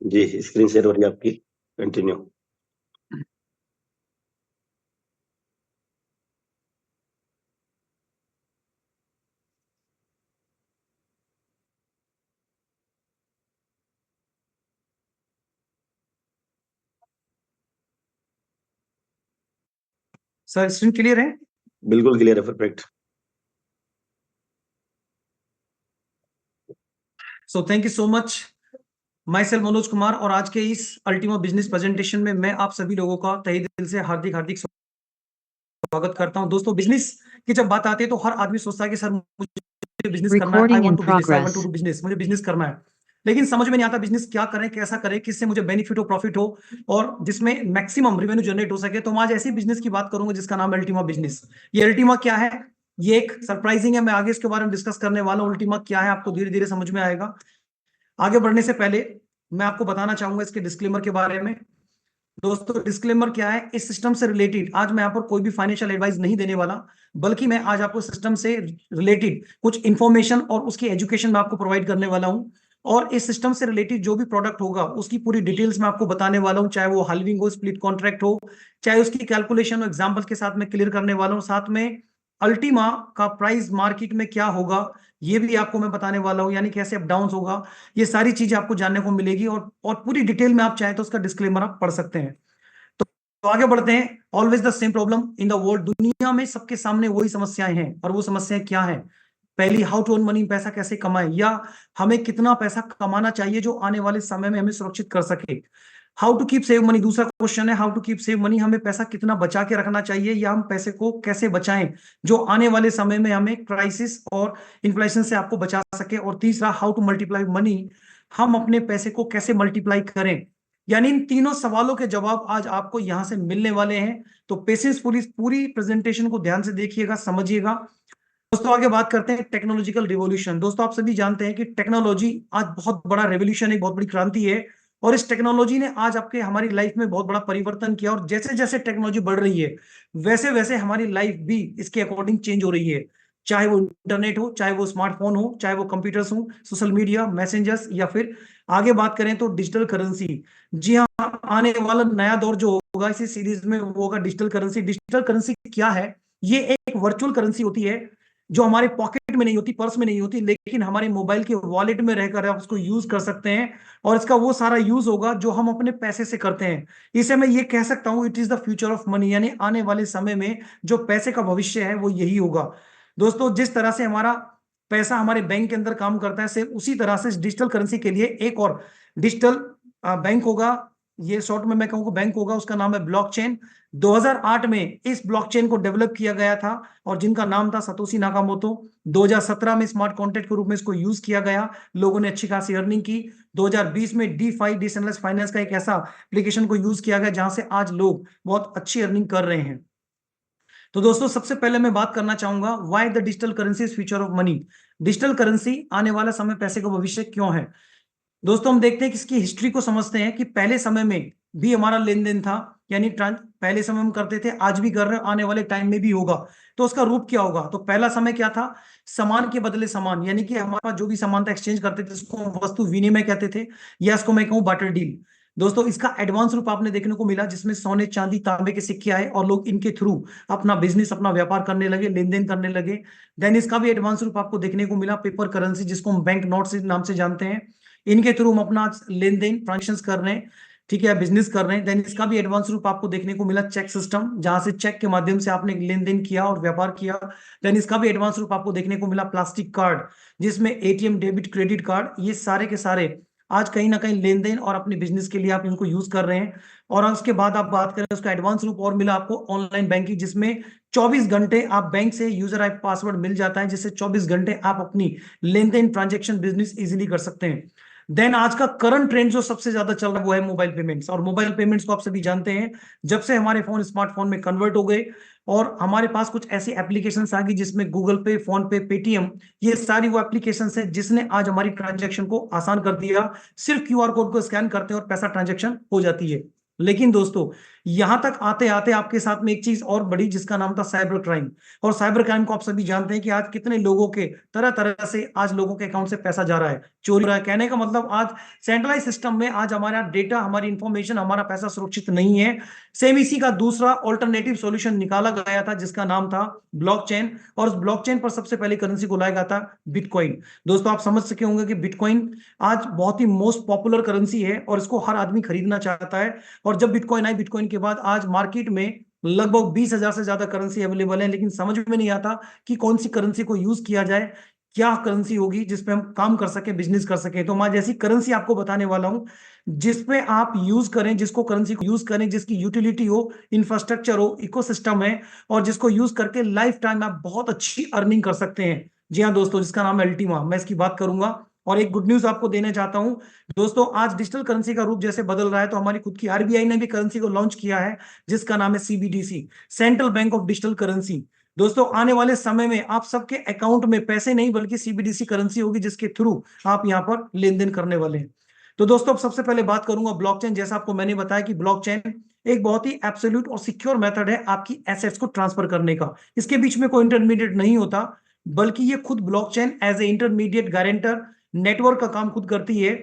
जी, screen share हो रही है आपकी, कंटिन्यू। सर स्क्रीन क्लियर है? बिल्कुल क्लियर है, perfect. So thank you so much. My self Manoj Kumar, और आज के इस अल्टीमा बिजनेस प्रेजेंटेशन में मैं आप सभी लोगों का तहे दिल से हार्दिक हार्दिक स्वागत करता हूं। दोस्तों, बिजनेस की जब बात आती है तो हर आदमी सोचता है कि सर मुझे बिजनेस करना है, I want to business, I want to do business, मुझे बिजनेस करना है। लेकिन समझ में नहीं आता बिजनेस क्या करें, कैसा करें, किससे मुझे बेनिफिट हो, प्रॉफिट हो, और जिसमें मैक्सिमम रेवेन्यू जनरेट हो सके। तो मैं आज ऐसी बिजनेस की बात करूंगा जिसका नाम है अल्टीमा बिजनेस। ये अल्टीमा क्या है, ये एक सरप्राइजिंग है। मैं आगे इसके बारे में डिस्कस करने वाला हूं। अल्टीमा क्या है आपको धीरे धीरे समझ में आएगा। आगे बढ़ने से पहले मैं आपको बताना चाहूंगा इसके डिस्क्लेमर के बारे में। दोस्तों, डिस्क्लेमर क्या है, इस सिस्टम से रिलेटेड आज मैं यहाँ पर कोई भी फाइनेंशियल एडवाइस नहीं देने वाला, बल्कि मैं आज आपको सिस्टम से रिलेटेड कुछ इंफॉर्मेशन और उसकी एजुकेशन मैं आपको प्रोवाइड करने वाला हूं। और इस सिस्टम से रिलेटेड जो भी प्रोडक्ट होगा उसकी पूरी डिटेल्स मैं आपको बताने वाला हूं, चाहे वो हाल्विंग हो, स्प्लिट कॉन्ट्रैक्ट हो, चाहे उसकी कैलकुलेशन हो, एग्जाम्पल के साथ मैं क्लियर करने वाला हूं। साथ में अल्टीमा का प्राइस मार्केट में क्या होगा ये भी आपको मैं बताने वाला हूं, यानी कैसे अप डाउन होगा। ये सारी चीजें आपको जानने को मिलेगी, और पूरी डिटेल में आप चाहे तो उसका डिस्क्लेमर आप पढ़ सकते हैं। तो आगे बढ़ते हैं। Always the same problem in the world, दुनिया में सबके सामने वही समस्याएं हैं, और वो समस्याएं क्या है? पहली, हाउ टू अर्न मनी, पैसा कैसे कमाएं, या हमें कितना पैसा कमाना चाहिए जो आने वाले समय में हमें सुरक्षित कर सके। How to keep save money, दूसरा क्वेश्चन है how to keep save money, हमें पैसा कितना बचा के रखना चाहिए, या हम पैसे को कैसे बचाएं जो आने वाले समय में हमें क्राइसिस और इन्फ्लेशन से आपको बचा सके। और तीसरा, हाउ टू मल्टीप्लाई मनी, हम अपने पैसे को कैसे मल्टीप्लाई करें। यानी इन तीनों सवालों के जवाब आज आपको यहां से मिलने वाले हैं। तो पेशेंस पूरी पूरी प्रेजेंटेशन को ध्यान से देखिएगा, समझिएगा। दोस्तों, आगे बात करते हैं टेक्नोलॉजिकल रिवॉल्यूशन। दोस्तों, आप सभी जानते हैं कि टेक्नोलॉजी आज बहुत बड़ा रेवोल्यूशन है, बहुत बड़ी क्रांति है। और इस टेक्नोलॉजी ने आज आपके हमारी लाइफ में बहुत बड़ा परिवर्तन किया, और जैसे जैसे टेक्नोलॉजी बढ़ रही है वैसे वैसे हमारी लाइफ भी इसके अकॉर्डिंग चेंज हो रही है। चाहे वो इंटरनेट हो, चाहे वो स्मार्टफोन हो, चाहे वो कंप्यूटर्स हो, सोशल मीडिया, मैसेंजर्स, या फिर आगे बात करें तो डिजिटल करेंसी। जी हाँ, आने वाला नया दौर जो होगा इसी सीरीज में वो होगा डिजिटल करेंसी। डिजिटल करेंसी क्या है? ये एक वर्चुअल करेंसी होती है जो हमारे पॉकेट में नहीं होती, पर्स में नहीं होती, लेकिन हमारे मोबाइल के वॉलेट में रहकर आप उसको यूज कर सकते हैं। और इसका वो सारा यूज होगा जो हम अपने पैसे से करते हैं। इसे मैं ये कह सकता हूं, it is the future of money, यानी आने वाले समय में जो पैसे का भविष्य है वो यही होगा। दोस्तों, जिस तरह से हमारा पैसा हमारे बैंक के अंदर काम करता है, सिर्फ उसी तरह से डिजिटल करेंसी के लिए एक और डिजिटल बैंक होगा। ये शॉर्ट में मैं कहूँगा बैंक होगा, उसका नाम है ब्लॉकचेन। 2008 में इस ब्लॉकचेन को डेवलप किया गया था, और जिनका नाम था सतोशी नाकामोतो। 2017 में स्मार्ट कॉन्ट्रैक्ट के रूप में इसको यूज किया गया, लोगों ने अच्छी खासी अर्निंग की। 2020 में डी डिसेंट्रलाइज्ड फाइनेंस का एक ऐसा एप्लीकेशन को यूज किया गया जहां से आज लोग बहुत अच्छी अर्निंग कर रहे हैं। तो दोस्तों, सबसे पहले मैं बात करना चाहूंगा why the digital currency is future of money. Digital currency आने वाला समय पैसे का भविष्य क्यों है? दोस्तों, हम देखते हैं कि इसकी हिस्ट्री को समझते हैं कि पहले समय में भी हमारा लेन देन था, यानी पहले समय हम करते थे, आज भी कर रहे हैं, आने वाले टाइम में भी होगा। तो उसका रूप क्या होगा? तो पहला समय क्या था? सामान के बदले सामान, यानी कि हमारे पास जो भी सामान था एक्सचेंज करते थे, इसको हम वस्तु विनिमय कहते थे, या इसको मैं कहूँ बार्टर डील। दोस्तों, इसका एडवांस रूप आपने देखने को मिला जिसमें सोने, चांदी, तांबे के सिक्के आए, और लोग इनके थ्रू अपना बिजनेस, अपना व्यापार करने लगे, लेन देन करने लगे। देन इसका भी एडवांस रूप आपको देखने को मिला पेपर करेंसी, जिसको हम बैंक नोट से नाम से जानते हैं। इनके थ्रू हम अपना लेन देन ट्रांजेक्शन कर रहे हैं, ठीक है, बिजनेस कर रहे हैं। देन इसका भी एडवांस रूप आपको देखने को मिला चेक सिस्टम, जहां से चेक के माध्यम से आपने लेन देन किया और व्यापार किया। देन इसका भी एडवांस रूप आपको देखने को मिला प्लास्टिक कार्ड, जिसमें एटीएम, डेबिट, क्रेडिट कार्ड, ये सारे के सारे आज कहीं ना कहीं लेन देन और अपने बिजनेस के लिए आप इनको यूज कर रहे हैं। और उसके बाद आप बात करें, उसका एडवांस रूप और मिला आपको ऑनलाइन बैंकिंग, जिसमें 24 घंटे आप बैंक से यूजर आई पासवर्ड मिल जाता है, जिससे 24 घंटे आप अपनी लेन देन, ट्रांजेक्शन, बिजनेस इजीली कर सकते हैं। देन आज का करंट ट्रेंड जो सबसे ज्यादा चल रहा है वो है मोबाइल पेमेंट्स। और मोबाइल पेमेंट्स को आप सभी जानते हैं, जब से हमारे फोन स्मार्टफोन में कन्वर्ट हो गए और हमारे पास कुछ ऐसी एप्लीकेशंस आ गई जिसमें गूगल पे, फोन पे, पेटीएम, ये सारी वो एप्लीकेशंस है जिसने आज हमारी ट्रांजैक्शन को आसान कर दिया। सिर्फ क्यूआर कोड को स्कैन करते हैं और पैसा ट्रांजैक्शन हो जाती है। लेकिन दोस्तों, यहां तक आते आते आपके साथ में एक चीज और बड़ी, जिसका नाम था साइबर क्राइम। और साइबर क्राइम को आप सभी जानते हैं कि आज कितने लोगों के तरह तरह से आज लोगों के अकाउंट से पैसा जा रहा है, चोरी हो रहा है। कहने का मतलब आज सेंट्रलाइज सिस्टम में आज हमारा डेटा, हमारी इंफॉर्मेशन, हमारा पैसा सुरक्षित नहीं है। सेम इसी का दूसरा ऑल्टरनेटिव सॉल्यूशन निकाला गया था जिसका नाम था ब्लॉकचेन। और उस ब्लॉकचेन पर सबसे पहले करेंसी को लाया गया था बिटकॉइन। दोस्तों आप समझ सके होंगे कि बिटकॉइन आज बहुत ही मोस्ट पॉपुलर करेंसी है और इसको हर आदमी खरीदना चाहता है। और जब बिटकॉइन आई, बिटकॉइन के बाद आज मार्केट में लगभग 20,000 से ज्यादा करेंसी अवेलेबल है, लेकिन समझ में नहीं आता कि कौन सी करेंसी को यूज किया जाए, क्या करेंसी होगी जिसपे हम काम कर सके, बिजनेस कर सके। तो मैं जैसी करेंसी आपको बताने वाला हूं जिसपे आप यूज करें, जिसको करेंसी को यूज करें, जिसकी यूटिलिटी हो, इंफ्रास्ट्रक्चर हो, इकोसिस्टम है, और जिसको यूज करके लाइफ टाइम आप बहुत अच्छी अर्निंग कर सकते हैं। जी हाँ दोस्तों, जिसका नाम है अल्टीमा। मैं इसकी बात करूंगा और एक गुड न्यूज आपको देना चाहता हूं दोस्तों। आज डिजिटल करेंसी का रूप जैसे बदल रहा है, तो हमारी खुद की आरबीआई ने भी करेंसी को लॉन्च किया है जिसका नाम है CBDC, central bank of digital currency. दोस्तों आने वाले समय में आप सबके अकाउंट में पैसे नहीं बल्कि सीबीडीसी करेंसी होगी जिसके थ्रू आप यहां पर लेन देन करने वाले हैं। तो दोस्तों अब सबसे पहले बात करूंगा ब्लॉकचेन। जैसा आपको मैंने बताया कि ब्लॉकचेन एक बहुत ही एब्सोल्यूट और सिक्योर मेथड है आपकी एसेट्स को ट्रांसफर करने का। इसके बीच में कोई इंटरमीडिएट नहीं होता, बल्कि ये खुद blockchain as a intermediate guarantor network का काम खुद करती है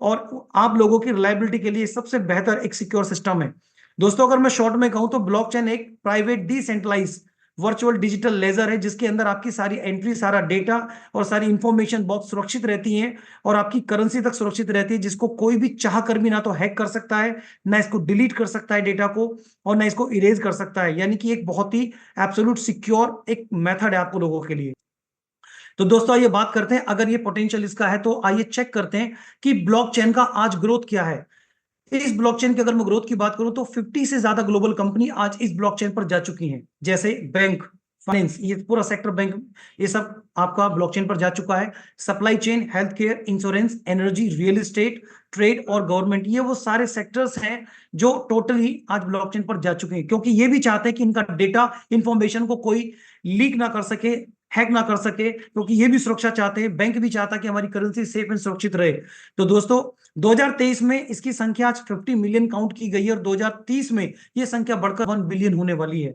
और आप लोगों की रिलायबिलिटी के लिए सबसे बेहतर एक सिक्योर सिस्टम है। दोस्तों अगर मैं शॉर्ट में कहूं तो ब्लॉकचेन एक private decentralise virtual digital ledger है जिसके अंदर आपकी सारी एंट्री, सारा डेटा और सारी इंफॉर्मेशन बहुत सुरक्षित रहती है और आपकी करेंसी तक सुरक्षित रहती है, जिसको कोई भी चाह कर भी ना तो हैक कर सकता है, ना इसको डिलीट कर सकता है डेटा को, और ना इसको इरेज कर सकता है। यानी कि एक बहुत ही एब्सोल्यूट सिक्योर एक मेथड है आपको लोगों के लिए। तो दोस्तों आइए बात करते हैं, अगर ये पोटेंशियल इसका है तो आइए चेक करते हैं कि ब्लॉकचेन का आज ग्रोथ क्या है। इस ब्लॉकचेन की अगर मैं ग्रोथ की बात करूं तो 50 से ज्यादा ग्लोबल कंपनी आज इस ब्लॉकचेन पर जा चुकी हैं, जैसे बैंक, फाइनेंस, ये पूरा सेक्टर बैंक, ये सब आपका ब्लॉकचेन पर जा चुका है। Supply chain, health care, insurance, energy, real estate, trade और गवर्नमेंट, ये वो सारे सेक्टर्स हैं जो टोटली आज ब्लॉकचेन पर जा चुके हैं, क्योंकि ये भी चाहते हैं कि इनका डेटा, इंफॉर्मेशन को कोई लीक ना कर सके, हैक ना कर सके, क्योंकि ये भी सुरक्षा चाहते हैं। बैंक भी चाहता है कि हमारी करेंसी सेफ एंड सुरक्षित रहे। तो दोस्तों 2023 में इसकी संख्या आज 50 मिलियन काउंट की गई है और 2030 में यह संख्या बढ़कर 1 बिलियन होने वाली है।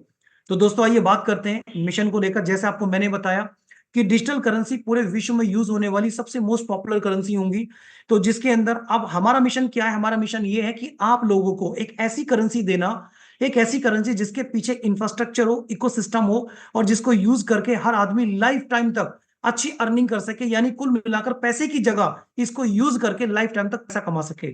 तो दोस्तों आइए बात करते हैं मिशन को लेकर। जैसे आपको मैंने बताया कि डिजिटल करेंसी पूरे विश्व में यूज होने वाली सबसे मोस्ट पॉपुलर करेंसी होंगी। तो जिसके अंदर अब हमारा मिशन क्या है? हमारा मिशन ये है कि आप लोगों को एक ऐसी करेंसी देना, एक ऐसी करेंसी जिसके पीछे इंफ्रास्ट्रक्चर हो, इकोसिस्टम हो, और जिसको यूज करके हर आदमी लाइफ टाइम तक अच्छी अर्निंग कर सके। यानी कुल मिलाकर पैसे की जगह इसको यूज करके लाइफ टाइम तक पैसा कमा सके।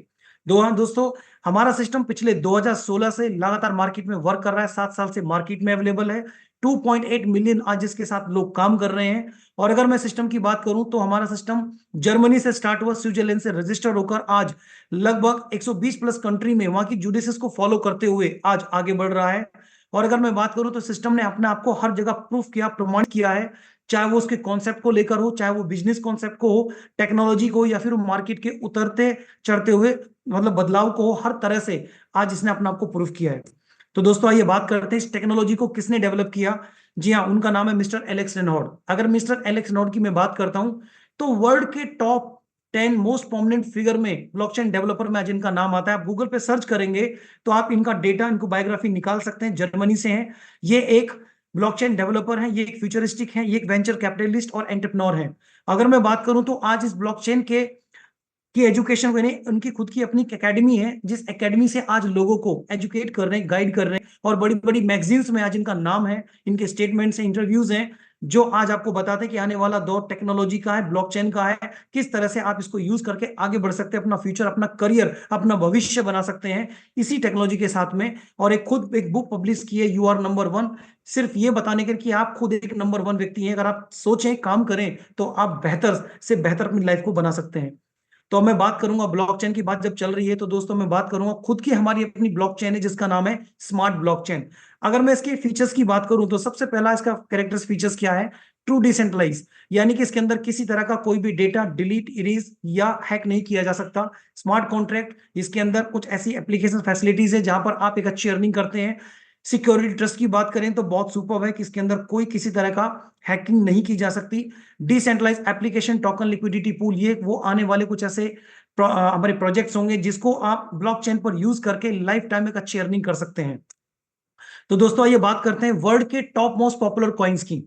दोस्तों हमारा सिस्टम पिछले 2016 से लगातार मार्केट में वर्क कर रहा है, 7 साल से मार्केट में अवेलेबल है। 2.8 मिलियन आज इसके साथ लोग काम कर रहे हैं। और अगर मैं सिस्टम की बात करूं तो हमारा सिस्टम जर्मनी से स्टार्ट हुआ, स्विट्जरलैंड से रजिस्टर्ड होकर आज लगभग 120 प्लस कंट्री में वहां की जुडिसेस को फॉलो करते हुए आज आगे बढ़ रहा है। और अगर मैं बात करूं तो सिस्टम ने अपने आप को हर जगह प्रूफ किया, प्रमाणित किया है, चाहे वो उसके कॉन्सेप्ट को लेकर हो, चाहे वो बिजनेस कॉन्सेप्ट को हो, टेक्नोलॉजी को, या फिर मार्केट के उतरते चढ़ते हुए मतलब बदलाव को हो, हर तरह से आज इसने अपने आप को प्रूफ किया है। तो दोस्तों आइए बात करते हैं इस टेक्नोलॉजी को किसने डेवलप किया। जी हाँ, उनका नाम है मिस्टर एलेक्स रेनॉल्ड। अगर मिस्टर एलेक्स रेनॉल्ड की मैं बात करता हूं तो वर्ल्ड के टॉप 10 मोस्ट प्रोमिनेंट फिगर में ब्लॉकचेन डेवलपर में आज इनका नाम आता है। आप गूगल पे सर्च करेंगे तो आप इनका डेटा, इनको बायोग्राफी निकाल सकते हैं। जर्मनी से हैं, ये एक ब्लॉकचेन डेवलपर हैं, ये एक फ्यूचरिस्टिक हैं, ये एक वेंचर कैपिटलिस्ट और एंटरप्रेन्योर हैं। अगर मैं बात करूं तो आज इस ब्लॉकचेन की एजुकेशन को, उनकी खुद की अपनी एकेडमी है, जिस एकेडमी से आज लोगों को एजुकेट कर रहे हैं, गाइड कर रहे हैं, और बड़ी बड़ी मैगजीन्स में आज इनका नाम है, इनके स्टेटमेंट्स हैं, इंटरव्यूज हैं, जो आज आपको बताते हैं कि आने वाला दौर टेक्नोलॉजी का है, ब्लॉकचेन का है, किस तरह से आप इसको यूज करके आगे बढ़ सकते हैं, अपना फ्यूचर, अपना करियर, अपना भविष्य बना सकते हैं इसी टेक्नोलॉजी के साथ में। और खुद एक बुक पब्लिश की है, यू आर नंबर 1, सिर्फ ये बताने के कि आप खुद एक नंबर 1 व्यक्ति हैं। अगर आप सोचें, काम करें, तो आप बेहतर से बेहतर अपनी लाइफ को बना सकते हैं। तो मैं बात करूंगा ब्लॉकचेन की बात जब चल रही है, तो दोस्तों मैं बात करूंगा खुद की हमारी अपनी ब्लॉकचेन है जिसका नाम है स्मार्ट ब्लॉकचेन। अगर मैं इसके फीचर्स की बात करूं तो सबसे पहला इसका कैरेक्टर्स फीचर्स क्या है? ट्रू डिसेंट्रलाइज, यानी कि इसके अंदर किसी तरह का कोई भी डेटा डिलीट, इरेज या हैक नहीं किया जा सकता। स्मार्ट कॉन्ट्रैक्ट, इसके अंदर कुछ ऐसी एप्लीकेशन फैसिलिटीज है जहां पर आप एक अच्छी अर्निंग करते हैं। सिक्योरिटी ट्रस्ट की बात करें तो बहुत सुपर्ब है कि इसके अंदर कोई किसी तरह का हैकिंग नहीं की जा सकती। Decentralise application token liquidity pool, ये वो आने वाले कुछ ऐसे हमारे प्रोजेक्ट्स होंगे जिसको आप ब्लॉकचेन पर यूज करके लाइफ टाइम एक अच्छी अर्निंग कर सकते हैं। तो दोस्तों आइए बात करते हैं वर्ल्ड के टॉप मोस्ट पॉपुलर कॉइन्स की,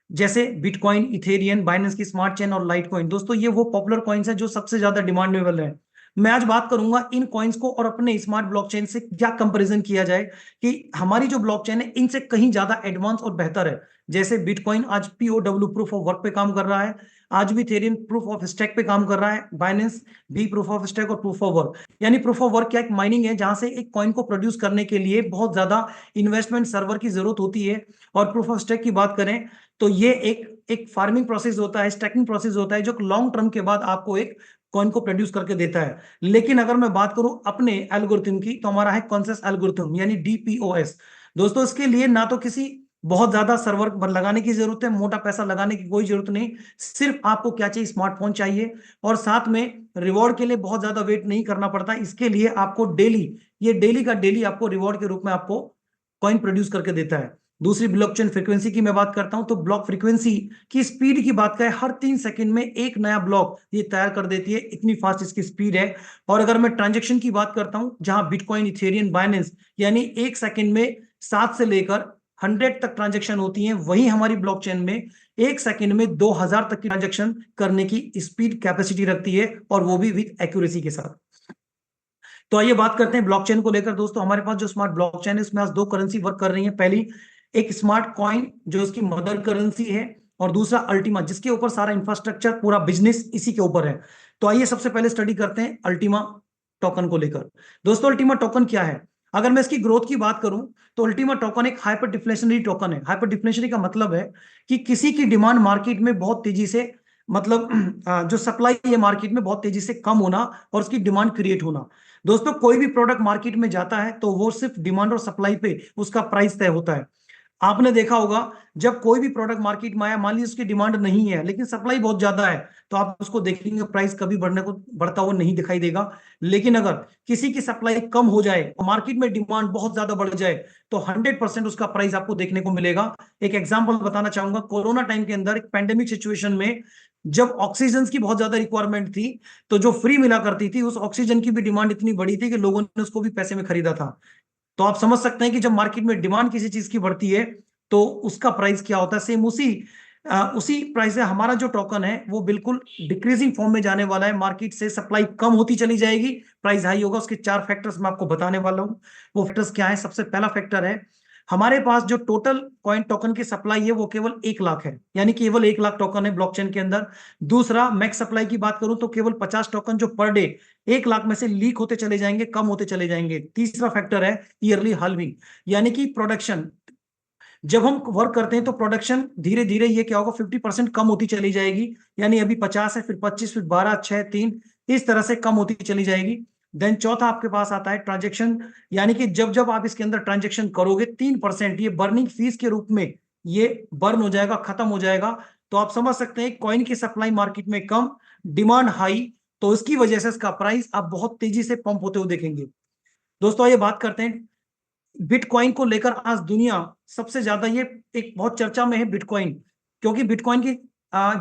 जैसे बिटकॉइन, इथेरियम, बाइनेंस की स्मार्ट चेन और लाइट कॉइन। दोस्तों ये वो पॉपुलर कॉइन्स हैं जो सबसे ज्यादा डिमांडेबल है। मैं आज बात करूंगा इन कॉइन्स को और अपने स्मार्ट ब्लॉकचेन से क्या कंपैरिजन किया जाए कि हमारी जो ब्लॉकचेन है इनसे कहीं ज्यादा एडवांस और बेहतर है। जैसे बिटकॉइन आज POW प्रूफ ऑफ वर्क पे काम कर रहा है, आज भी इथेरियम प्रूफ ऑफ स्टेक पे काम कर रहा है, बाइनेंस भी प्रूफ ऑफ स्टेक और प्रूफ ऑफ वर्क। यानी प्रूफ ऑफ वर्क क्या एक माइनिंग है जहां से एक कॉइन को प्रोड्यूस करने के लिए बहुत ज्यादा इन्वेस्टमेंट सर्वर की जरूरत होती है, और प्रूफ ऑफ स्टेक की बात करें तो ये एक फार्मिंग प्रोसेस होता है, स्टैकिंग प्रोसेस होता है जो लॉन्ग टर्म के बाद आपको एक कॉइन को प्रोड्यूस करके देता है। लेकिन अगर मैं बात करूं अपने एल्गोरिथम की तो हमारा है कॉन्सेंसस एल्गोरिथम यानी DPoS। दोस्तों इसके लिए ना तो किसी बहुत ज्यादा सर्वर लगाने की जरूरत है, मोटा पैसा लगाने की कोई जरूरत नहीं, सिर्फ आपको क्या चाहिए, स्मार्टफोन चाहिए, और साथ में रिवॉर्ड के लिए बहुत ज्यादा वेट नहीं करना पड़ता। इसके लिए आपको डेली का डेली आपको रिवॉर्ड के रूप में आपको कॉइन प्रोड्यूस करके देता है। दूसरी ब्लॉकचेन फ्रीक्वेंसी की मैं बात करता हूं तो ब्लॉक फ्रीक्वेंसी की स्पीड की बात करें, हर 3 सेकंड में एक नया ब्लॉक ये तैयार कर देती है, इतनी फास्ट इसकी स्पीड है। और अगर मैं ट्रांजैक्शन की बात करता हूं, जहां बिटकॉइन, इथेरियम, बाइनेंस यानी एक सेकंड में 7 से लेकर 100 तक ट्रांजैक्शन होती हैं, वही हमारी ब्लॉकचेन में एक सेकंड में 2000 तक की ट्रांजैक्शन करने की स्पीड कैपेसिटी रखती है, और वो भी विद एक्यूरेसी के साथ। तो आइए बात करते हैं ब्लॉकचेन को लेकर। दोस्तों हमारे पास जो स्मार्ट ब्लॉकचेन है उसमें आज 2 करेंसी वर्क कर रही है। पहली एक स्मार्ट कॉइन जो उसकी मदर करेंसी है, और दूसरा अल्टीमा जिसके ऊपर सारा इंफ्रास्ट्रक्चर, पूरा बिजनेस इसी के ऊपर है। तो आइए सबसे पहले स्टडी करते हैं अल्टीमा टोकन को लेकर। दोस्तों अल्टीमा टोकन क्या है? अगर मैं इसकी ग्रोथ की बात करूं तो अल्टीमा टोकन एक हाइपर डिफ्लेशनरी टोकन है। हाइपर डिफ्लेशनरी का मतलब है कि किसी की डिमांड मार्केट में बहुत तेजी से, मतलब जो सप्लाई है मार्केट में बहुत तेजी से कम होना और उसकी डिमांड क्रिएट होना। दोस्तों कोई भी प्रोडक्ट मार्केट में जाता है तो वो सिर्फ डिमांड और सप्लाई पे उसका प्राइस तय होता है। आपने देखा होगा जब कोई भी प्रोडक्ट मार्केट में आया, मान लीजिए उसकी डिमांड नहीं है लेकिन सप्लाई बहुत ज्यादा है, तो आप उसको देखेंगे प्राइस कभी बढ़ता हुआ नहीं दिखाई देगा। लेकिन अगर किसी की सप्लाई कम हो जाए और मार्केट में डिमांड बहुत ज्यादा बढ़ जाए तो 100% उसका प्राइस आपको देखने को मिलेगा। एक एग्जांपल बताना चाहूंगा, कोरोना टाइम के अंदर एक पैंडेमिक सिचुएशन में जब ऑक्सीजन की बहुत ज्यादा रिक्वायरमेंट थी, तो जो फ्री मिला करती थी उस ऑक्सीजन की भी डिमांड इतनी बड़ी थी कि लोगों ने उसको भी पैसे में खरीदा था। तो आप समझ सकते हैं कि जब मार्केट में डिमांड किसी चीज की बढ़ती है तो उसका प्राइस क्या होता है। सेम उसी प्राइस से हमारा जो टोकन है वो बिल्कुल डिक्रीजिंग फॉर्म में जाने वाला है। मार्केट से सप्लाई कम होती चली जाएगी, प्राइस हाई होगा। उसके 4 फैक्टर्स मैं आपको बताने वाला हूं। वो फैक्टर्स क्या है? सबसे पहला फैक्टर है हमारे पास जो टोटल कॉइन टोकन की सप्लाई है वो केवल 1 लाख है, यानी केवल 1 लाख टोकन है ब्लॉकचेन के अंदर। दूसरा, मैक्स सप्लाई की बात करूं तो केवल 50 टोकन जो पर डे 1 लाख में से लीक होते चले जाएंगे, कम होते चले जाएंगे। तीसरा फैक्टर है ईयरली हाल्विंग, यानी कि प्रोडक्शन। जब हम वर्क करते हैं तो प्रोडक्शन धीरे धीरे ये क्या होगा, 50% कम होती चली जाएगी। यानी अभी 50 है, फिर 25, फिर 12, 6, 3, इस तरह से कम होती चली जाएगी। देन चौथा आपके पास आता है ट्रांजेक्शन, यानी कि जब जब आप इसके अंदर ट्रांजेक्शन करोगे 3% ये बर्निंग फीस के रूप में ये बर्न हो जाएगा, खत्म हो जाएगा। तो आप समझ सकते हैं कॉइन की सप्लाई मार्केट में कम, डिमांड हाई, तो इसकी वजह से इसका प्राइस आप बहुत तेजी से पंप होते हुए देखेंगे। दोस्तों ये बात करते हैं बिटकॉइन को लेकर। आज दुनिया सबसे ज्यादा ये एक बहुत चर्चा में है बिटकॉइन, क्योंकि बिटकॉइन की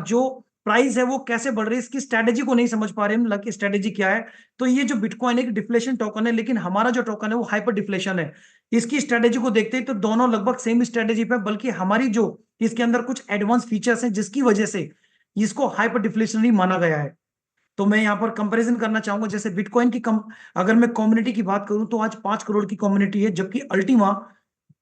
जो प्राइस है वो कैसे बढ़ रही है, इसकी स्ट्रेटेजी को नहीं समझ पा रहे हम, लकी स्ट्रेटेजी क्या है। तो ये जो बिटकॉइन एक डिफ्लेशन टोकन है, लेकिन हमारा जो टोकन है वो हाइपर डिफ्लेशन है। इसकी स्ट्रेटेजी को देखते हैं तो दोनों लगभग सेम स्ट्रेटेजी पे, बल्कि हमारी जो इसके अंदर कुछ एडवांस फीचर्स हैं जिसकी वजह से इसको हाइपर डिफ्लेशनरी माना गया है। तो मैं यहाँ पर कंपैरिजन करना चाहूंगा, जैसे बिटकॉइन की अगर मैं कम्युनिटी की बात करूं तो आज 5 करोड़ की कम्युनिटी है, जबकि अल्टीमा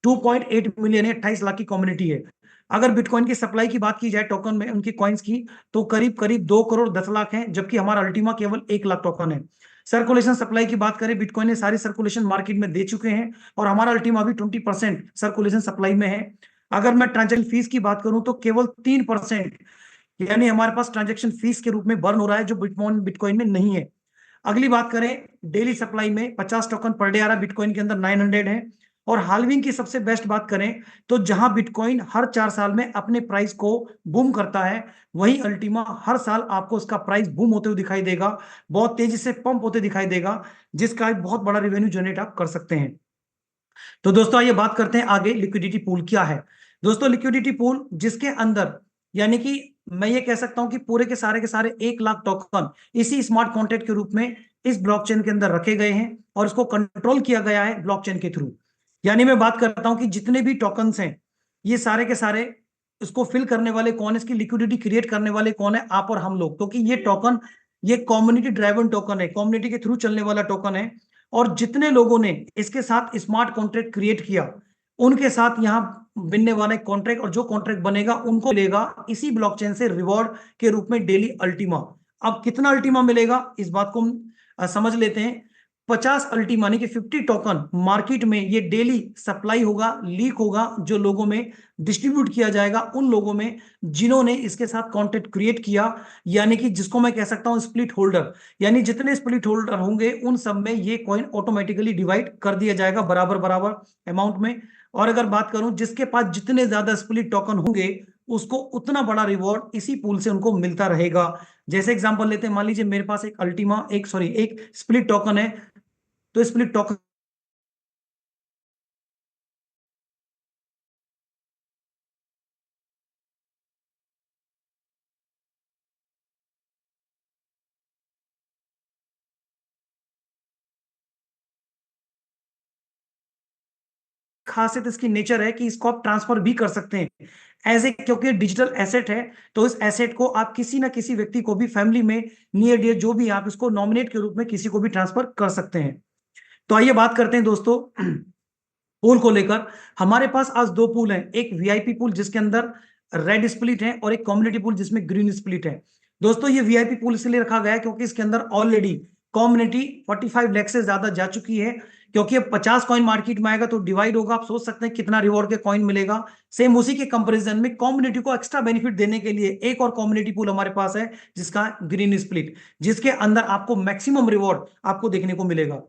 2.8 मिलियन है, 28 लाख की कम्युनिटी है। अगर बिटकॉइन की सप्लाई की बात की जाए टोकन में उनकी कॉइन्स की, तो करीब करीब 2 करोड़ 10 लाख है, जबकि हमारा अल्टीमा केवल 1 लाख टोकन है। सर्कुलेशन सप्लाई की बात करें, बिटकॉइन ने सारी सर्कुलेशन मार्केट में दे चुके हैं, और हमारा अल्टीमा भी 20% सर्कुलेशन सप्लाई में है। अगर मैं ट्रांजेक्शन फीस की बात करूं तो केवल 3%, यानी हमारे पास ट्रांजैक्शन फीस के रूप में बर्न हो रहा है, जो बिटकॉइन में नहीं है। अगली बात करें डेली सप्लाई में 50 टोकन पर डे आ रहा है, बिटकॉइन के अंदर 900 है। और हाल्विंग की सबसे बेस्ट बात करें तो जहां बिटकॉइन हर 4 साल में अपने प्राइस को बूम करता है, वहीं अल्टीमा हर साल आपको उसका प्राइस बूम होते हुए दिखाई देगा, बहुत तेजी से पंप होते दिखाई देगा, जिसका एक बहुत बड़ा रेवेन्यू जनरेट आप कर सकते हैं। तो दोस्तों आइए बात करते हैं आगे लिक्विडिटी पूल क्या है। दोस्तों लिक्विडिटी पूल जिसके अंदर यानी कि मैं ये कह सकता हूं कि पूरे के सारे 1 लाख टोकन इसी स्मार्ट कॉन्ट्रैक्ट के रूप में इस ब्लॉकचेन के अंदर रखे गए हैं और इसको कंट्रोल किया गया है ब्लॉकचेन के थ्रू। यानी मैं बात करता हूं कि जितने भी टोकन्स हैं ये सारे के सारे इसको फिल करने वाले कौन है, इसकी लिक्विडिटी क्रिएट करने वाले कौन है, आप और हम लोग। क्योंकि ये टोकन ये कम्युनिटी ड्राइवन टोकन है, कम्युनिटी के थ्रू चलने वाला टोकन है। और जितने लोगों ने इसके साथ स्मार्ट कॉन्ट्रैक्ट क्रिएट किया उनके साथ यहाँ बनने वाला कॉन्ट्रैक्ट, और जो कॉन्ट्रैक्ट बनेगा उनको मिलेगा इसी ब्लॉकचेन से रिवॉर्ड के रूप में डेली अल्टीमा। अब कितना अल्टीमा मिलेगा इस बात को हम समझ लेते हैं। 50 अल्टीमा यानी कि 50 टोकन मार्केट में ये डेली सप्लाई होगा, लीक होगा, जो लोगों में डिस्ट्रीब्यूट किया जाएगा उन लोगों में जिन्होंने इसके साथ कॉन्ट्रैक्ट क्रिएट किया। यानी कि जिसको मैं कह सकता हूं स्प्लिट होल्डर, यानी जितने स्प्लिट होल्डर होंगे उन सब में ये कॉइन ऑटोमेटिकली डिवाइड कर दिया जाएगा बराबर बराबर अमाउंट में। और अगर बात करूं जिसके पास जितने ज्यादा स्प्लिट टोकन होंगे उसको उतना बड़ा रिवॉर्ड इसी पूल से उनको मिलता रहेगा। जैसे एग्जांपल लेते हैं, मान लीजिए मेरे पास एक अल्टीमा एक स्प्लिट टोकन है, तो स्प्लिट टोकन खासियत इसकी नेचर है कि इसको आप ट्रांसफर भी कर सकते हैं एज ए, क्योंकि डिजिटल एसेट है तो इस एसेट को आप किसी ना किसी व्यक्ति को भी, फैमिली में नियर डियर जो भी, आप इसको नॉमिनेट के रूप में किसी को भी ट्रांसफर कर सकते हैं। तो आइए बात करते हैं दोस्तों पूल को लेकर। हमारे पास आज 2 पूल हैं, एक वीआईपी पूल जिसके अंदर रेड स्प्लिट है और एक कम्युनिटी पूल जिसमें ग्रीन स्प्लिट है। दोस्तों ये वीआईपी पूल इसलिए रखा गया है क्योंकि इसके अंदर ऑलरेडी कम्युनिटी 45 लाख से ज्यादा जा चुकी है। क्योंकि अब 50 कॉइन मार्केट में आएगा तो डिवाइड होगा, आप सोच सकते हैं कितना रिवॉर्ड के कॉइन मिलेगा। सेम उसी के कंपैरिजन में कम्युनिटी को एक्स्ट्रा बेनिफिट देने के लिए एक और कम्युनिटी पूल हमारे पास है जिसका ग्रीन स्प्लिट, जिसके अंदर आपको मैक्सिमम रिवॉर्ड आपको देखने को मिलेगा।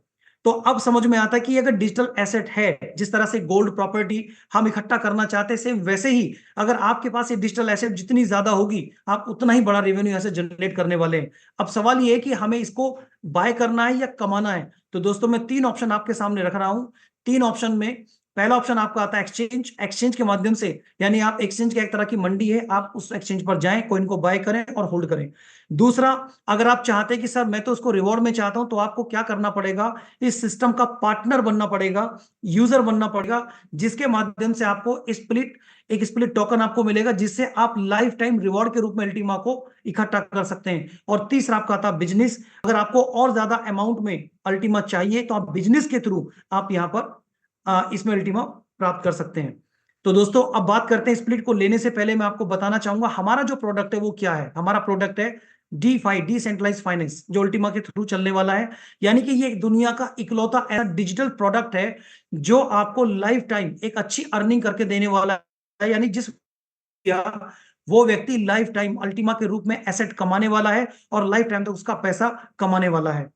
तो अब समझ में आता है कि अगर डिजिटल एसेट है, जिस तरह से गोल्ड प्रॉपर्टी हम इकट्ठा करना चाहते हैं, सेम वैसे ही अगर आपके पास ये डिजिटल एसेट जितनी ज्यादा होगी आप उतना ही बड़ा रेवेन्यू ऐसे जनरेट करने वाले हैं। अब सवाल ये है कि हमें इसको बाय करना है या कमाना है। तो दोस्तों मैं 3 ऑप्शन आपके सामने रख रहा हूं। 3 ऑप्शन में पहला ऑप्शन आपका आता है एक्सचेंज। एक्सचेंज के माध्यम से, यानी आप एक्सचेंज की एक तरह की मंडी है, आप उस एक्सचेंज पर जाएं, कोइन को बाय करें और होल्ड करें। दूसरा, अगर आप चाहते हैं कि सर मैं तो उसको रिवॉर्ड में चाहता हूं, तो आपको क्या करना पड़ेगा, इस सिस्टम का पार्टनर बनना पड़ेगा, यूजर बनना पड़ेगा, जिसके माध्यम से आपको एक स्प्लिट टोकन आपको मिलेगा जिससे आप लाइफ टाइम रिवॉर्ड के रूप में अल्टीमा को इकट्ठा कर सकते हैं। और तीसरा आपका आता है बिजनेस। अगर आपको और ज्यादा अमाउंट में अल्टीमा चाहिए तो आप बिजनेस के थ्रू आप यहां पर इसमें अल्टीमा प्राप्त कर सकते हैं। तो दोस्तों अब बात करते हैं स्प्लिट को लेने से पहले मैं आपको बताना चाहूंगा हमारा जो प्रोडक्ट है वो क्या है। हमारा प्रोडक्ट है DeFi, डिसेंट्रलाइज्ड फाइनेंस, जो अल्टीमा के थ्रू चलने वाला है। यानी कि ये दुनिया का इकलौता ऐसा डिजिटल प्रोडक्ट है जो आपको लाइफ टाइम एक अच्छी अर्निंग करके देने वाला है। यानी जिस वो व्यक्ति लाइफ टाइम अल्टीमा के रूप में एसेट कमाने वाला है और लाइफ टाइम तक उसका पैसा कमाने वाला है।